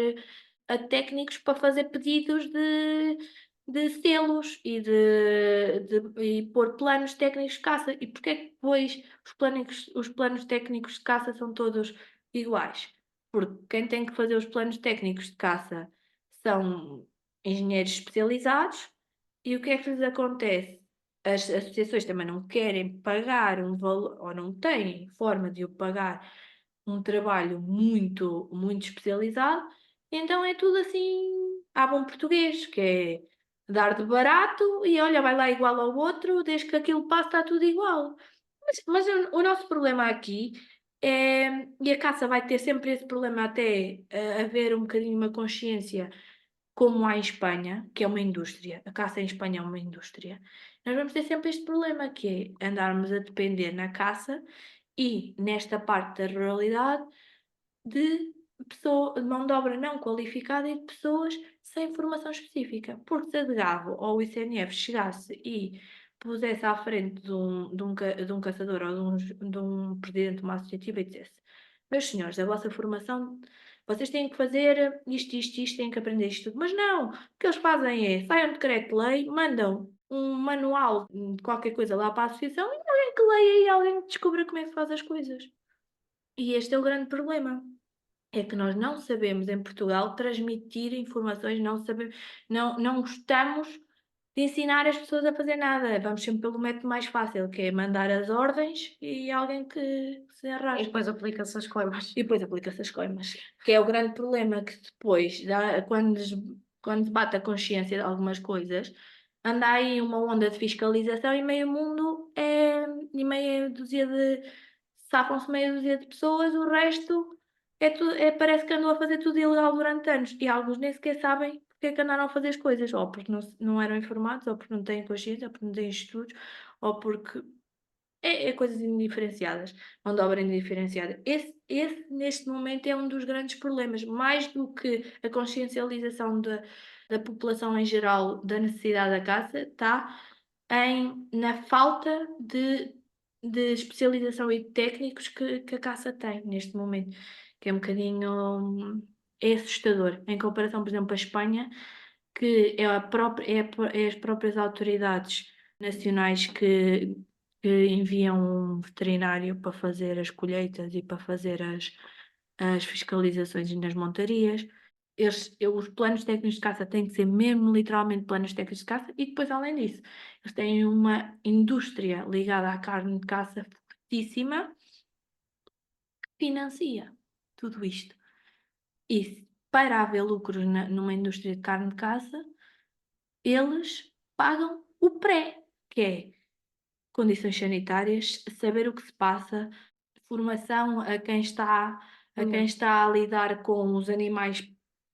a técnicos para fazer pedidos de selos e pôr planos técnicos de caça. E porquê é que depois os planos técnicos de caça são todos iguais? Porque quem tem que fazer os planos técnicos de caça são engenheiros especializados. E o que é que lhes acontece? As associações também não querem pagar um valor, ou não têm forma de o pagar, um trabalho muito, muito especializado, então é tudo assim, à bom português, que é dar de barato e olha, vai lá igual ao outro, desde que aquilo passe está tudo igual. Mas o nosso problema aqui é, e a caça vai ter sempre esse problema até haver um bocadinho uma consciência como há em Espanha, que é uma indústria, a caça em Espanha é uma indústria, nós vamos ter sempre este problema, que é andarmos a depender na caça e nesta parte da ruralidade de de mão de obra não qualificada e de pessoas sem formação específica. Porque se a DGAV ou o ICNF chegasse e pusesse à frente de um caçador ou de um presidente de uma associativa e dissesse: meus senhores, a vossa formação, vocês têm que fazer isto, têm que aprender isto tudo. Mas não, o que eles fazem é, saem um decreto-lei, mandam um manual de qualquer coisa lá para a associação e alguém que leia e alguém que descubra como é que se faz as coisas. E este é o grande problema. É que nós não sabemos em Portugal transmitir informações, não gostamos de ensinar as pessoas a fazer nada. Vamos sempre pelo método mais fácil, que é mandar as ordens e alguém que se E arrasca. depois aplica-se as coimas. E depois aplica-se as coimas. Que é o grande problema que depois, quando debate a consciência de algumas coisas, anda aí uma onda de fiscalização e meio mundo e meia dúzia de. Safam-se meia dúzia de pessoas, o resto parece que andou a fazer tudo ilegal durante anos. E alguns nem sequer sabem porque é que andaram a fazer as coisas. Ou porque não eram informados, ou porque não têm consciência, ou porque não têm estudos, ou porque coisas indiferenciadas, mão de obra indiferenciada. Esse, neste momento, é um dos grandes problemas, mais do que a consciencialização da população em geral da necessidade da caça, está na falta de especialização e de técnicos que a caça tem neste momento, que é um bocadinho é assustador, em comparação, por exemplo, à Espanha, que é as próprias autoridades nacionais que enviam um veterinário para fazer as colheitas e para fazer as fiscalizações nas montarias. Os planos técnicos de caça têm que ser mesmo literalmente planos técnicos de caça e depois, além disso, eles têm uma indústria ligada à carne de caça fortíssima que financia tudo isto. E para haver lucros numa indústria de carne de caça, eles pagam o pré, que é condições sanitárias, saber o que se passa, formação a quem está a lidar com os animais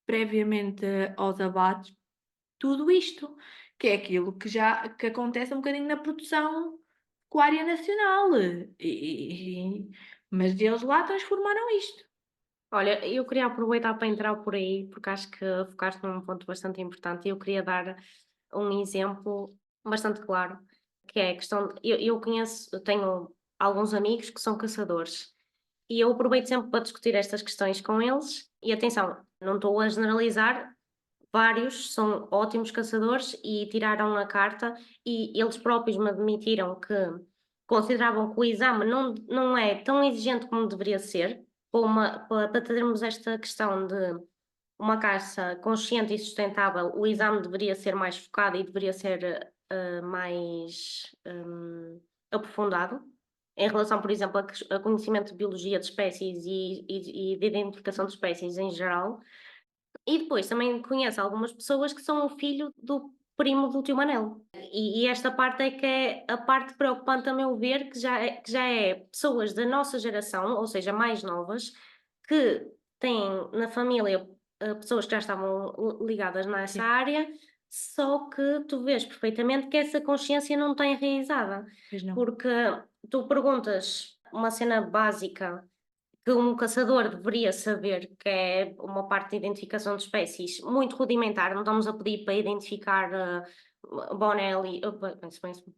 previamente aos abates, tudo isto, que é aquilo que acontece um bocadinho na produção pecuária nacional. Mas eles lá transformaram isto. Olha, eu queria aproveitar para entrar por aí, porque acho que focaste num ponto bastante importante e eu queria dar um exemplo bastante claro, que é a questão. Eu tenho alguns amigos que são caçadores e eu aproveito sempre para discutir estas questões com eles. E atenção, não estou a generalizar, vários são ótimos caçadores e tiraram a carta, e eles próprios me admitiram que consideravam que o exame não é tão exigente como deveria ser, para termos esta questão de uma caça consciente e sustentável. O exame deveria ser mais focado e deveria ser mais aprofundado em relação, por exemplo, a conhecimento de biologia de espécies e de identificação de espécies em geral. E depois também conheço algumas pessoas que são o filho do primo do tio Manel. E esta parte é que é a parte preocupante, a meu ver, que já é pessoas da nossa geração, ou seja, mais novas, que têm na família pessoas que já estavam ligadas nessa Sim. área, só que tu vês perfeitamente que essa consciência não está enraizada. Pois não. Porque tu perguntas uma cena básica que um caçador deveria saber, que é uma parte de identificação de espécies muito rudimentar. Não estamos a pedir para identificar Bonelli,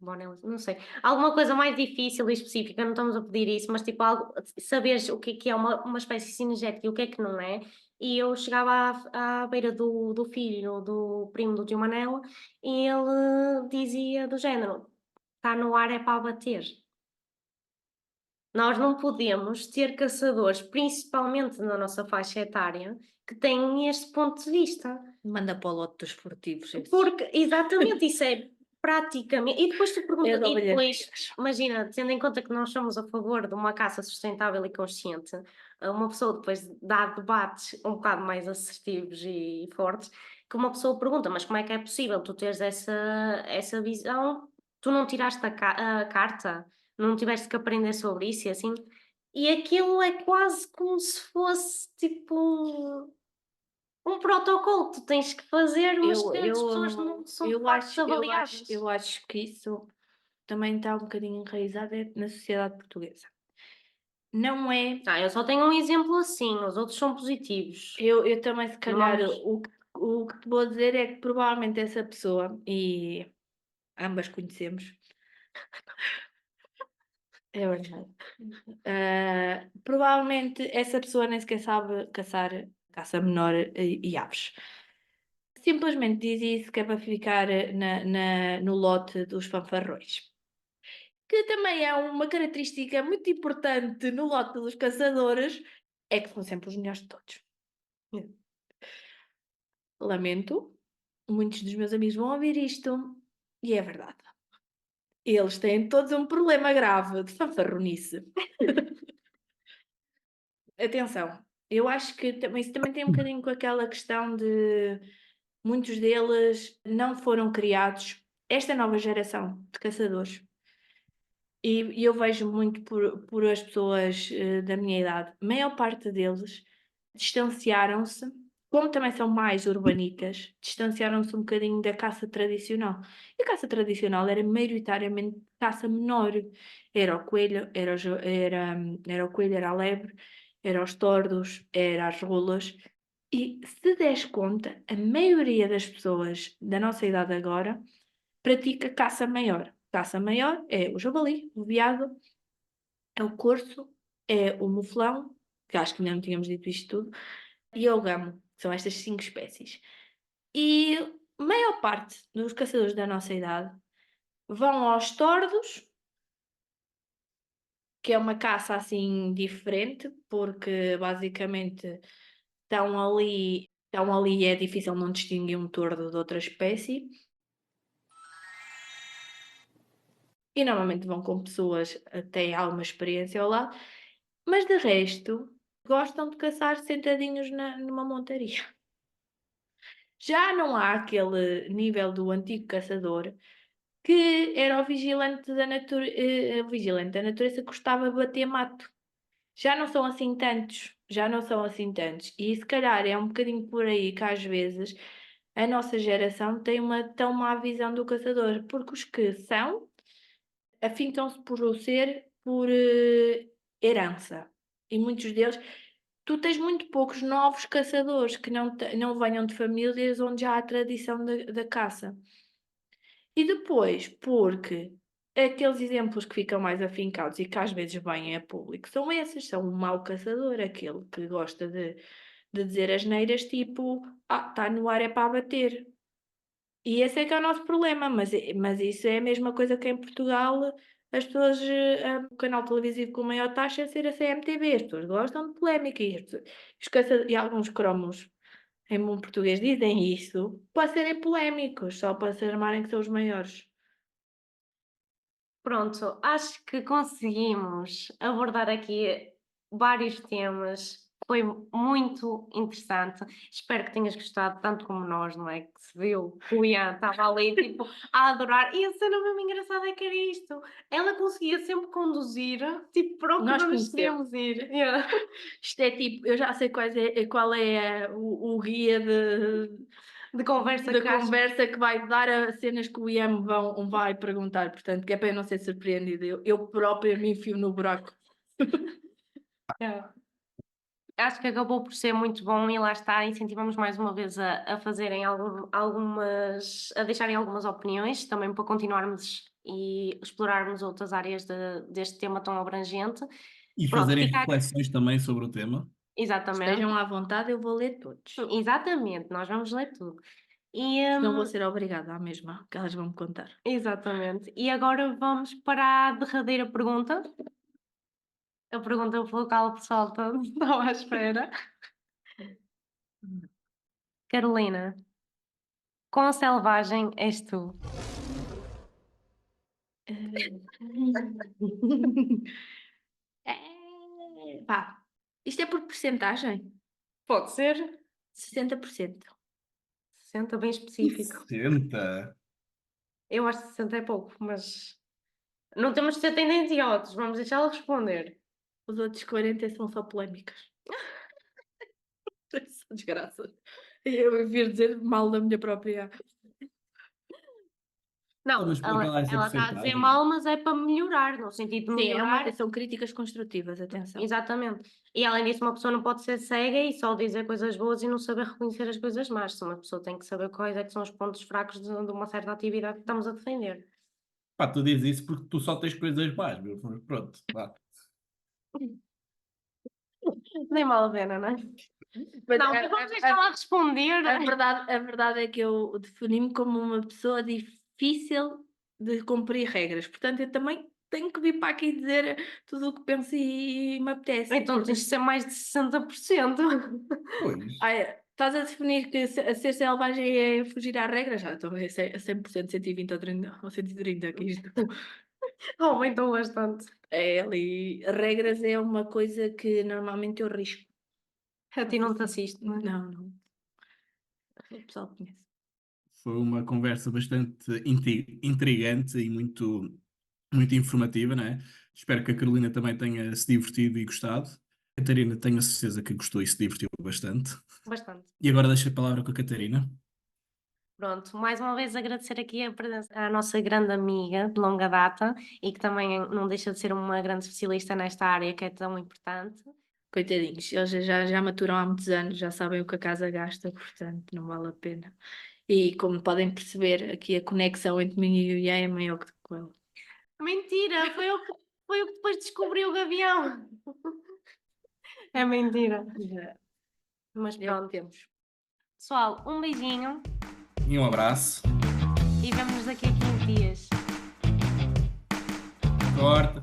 Bonelli, não sei, alguma coisa mais difícil e específica, não estamos a pedir isso, mas tipo saberes o que é uma espécie cinegética e o que é que não é. E eu chegava à beira do filho do primo do tio Manela e ele dizia do género: está no ar, é para abater. Nós não podemos ter caçadores, principalmente na nossa faixa etária, que têm este ponto de vista. Manda para o lote dos furtivos. Porque, exatamente, isso é praticamente. E depois tu perguntas, É e ovelhas depois, negras. imagina, tendo em conta que nós somos a favor de uma caça sustentável e consciente, uma pessoa depois dá debates um bocado mais assertivos e fortes, que uma pessoa pergunta, mas como é que é possível tu teres essa visão? Tu não tiraste a carta? Não tiveste que aprender sobre isso e assim? E aquilo é quase como se fosse tipo um protocolo que tu tens que fazer, mas que as pessoas não são de facto avaliadas. Eu acho que isso também está um bocadinho enraizado na sociedade portuguesa. não é. Eu só tenho um exemplo assim, os outros são positivos. Eu também, se calhar, vamos- o que te vou dizer é que provavelmente essa pessoa, e ambas conhecemos, é verdade. Provavelmente essa pessoa nem sequer sabe caçar caça menor e aves. Simplesmente diz isso que é para ficar no lote dos fanfarrões. Que também é uma característica muito importante no lote dos caçadores, é que são sempre os melhores de todos. Lamento, muitos dos meus amigos vão ouvir isto, e é verdade. Eles têm todos um problema grave de fanfarronice. Atenção, eu acho que isso também tem um bocadinho com aquela questão de muitos deles não foram criados, esta nova geração de caçadores. E eu vejo muito por as pessoas da minha idade, a maior parte deles distanciaram-se, como também são mais urbanitas, distanciaram-se um bocadinho da caça tradicional. E a caça tradicional era maioritariamente caça menor. Era o coelho, era o coelho, era a lebre, era os tordos, era as rolas. E se des conta, a maioria das pessoas da nossa idade agora pratica caça maior. Caça maior é o javali, o veado, é o corso, é o muflão, que acho que ainda não tínhamos dito isto tudo, e é o gamo. São estas 5 espécies. E a maior parte dos caçadores da nossa idade vão aos tordos, que é uma caça assim diferente, porque basicamente estão ali e é difícil não distinguir um tordo de outra espécie. E normalmente vão com pessoas que têm alguma experiência ao lado, mas de resto gostam de caçar sentadinhos numa montaria. Já não há aquele nível do antigo caçador que era o vigilante da natureza que gostava de bater mato. Já não são assim tantos, já não são assim tantos. E se calhar é um bocadinho por aí que às vezes a nossa geração tem uma tão má visão do caçador, porque os que são afincam-se por o ser por herança. E muitos deles, tu tens muito poucos novos caçadores que não venham de famílias onde já há tradição da caça. E depois, porque aqueles exemplos que ficam mais afincados e que às vezes vêm a público são esses, são o mau caçador, aquele que gosta de dizer asneiras tipo, está no ar é para abater. E esse é que é o nosso problema, mas isso é a mesma coisa que em Portugal as pessoas, o canal televisivo com maior taxa é ser a CMTV, as pessoas gostam de polémica e alguns cromos em bom português dizem isso para serem polémicos, só para se armarem que são os maiores. Pronto, acho que conseguimos abordar aqui vários temas. Foi muito interessante. Espero que tenhas gostado tanto como nós, não é? Que se viu que o Ian estava ali, tipo, a adorar. E a cena mesmo engraçada é que era isto. Ela conseguia sempre conduzir, tipo, para o que Nós nós conhecemos. queríamos ir. Yeah. Isto é tipo, eu já sei qual é o guia De conversa de que acho. conversa que vai dar a cenas que o Ian vai perguntar, portanto, que é para eu não ser surpreendida. Eu própria me enfio no buraco. Yeah. Acho que acabou por ser muito bom e lá está, incentivamos mais uma vez a fazerem a deixarem algumas opiniões, também para continuarmos e explorarmos outras áreas deste tema tão abrangente. E Pronto, fazerem fica aqui. reflexões também sobre o tema. Exatamente, Estejam à vontade, eu vou ler todos. exatamente, nós vamos ler tudo. E, Não vou ser obrigada à mesma, que elas vão me contar. exatamente. E agora vamos para a derradeira pergunta. A pergunta pela qual o pessoal todo estava à espera. Carolina, quão selvagem és tu? Pá, isto é por percentagem? Pode ser 60%. 60, bem específico. 60. Eu acho que 60 é pouco, mas não temos de ser tendenciosos, vamos deixá-la responder. Os outros 40 são só polémicas. São desgraças. Eu vir dizer mal da minha própria. Não, Mas por que ela é essa ela está a dizer porcentagem? mal, mas é para melhorar, no sentido de Sim, melhorar. são críticas construtivas, atenção. Exatamente. E além disso, uma pessoa não pode ser cega e só dizer coisas boas e não saber reconhecer as coisas más. Se uma pessoa tem que saber quais é que são os pontos fracos de uma certa atividade que estamos a defender. Pá, tu dizes isso porque tu só tens coisas más, meu. Pronto, vá. Nem vale a pena, não é? Mas Não, mas vamos deixá-la responder. a verdade é que eu defini-me como uma pessoa difícil de cumprir regras. Portanto, eu também tenho que vir para aqui dizer tudo o que penso e me apetece. Então tens de ser mais de 60%. Pois. Estás a definir que ser selvagem é fugir às regras? Já estou a 100%, 120 ou 30, ou 130 aqui. Isto. Aumentou bastante. É ali, regras é uma coisa que normalmente eu risco. A ti não te assisto, não é? Não. O pessoal conhece. Foi uma conversa bastante intrigante e muito, muito informativa, não é? Espero que a Carolina também tenha se divertido e gostado. A Catarina, tenho a certeza que gostou e se divertiu bastante. Bastante. E agora deixo a palavra com a Catarina. Pronto, mais uma vez agradecer aqui a presença à nossa grande amiga de longa data e que também não deixa de ser uma grande especialista nesta área que é tão importante. Coitadinhos, eles já maturam há muitos anos, já sabem o que a casa gasta, portanto não vale a pena. E como podem perceber, aqui a conexão entre mim e o Ian é maior que com ele. Mentira, foi o que depois descobriu o gavião. É mentira. Mas É o que pronto. temos. Pessoal, um beijinho E um abraço. e vemo-nos daqui a 15 dias. Corta.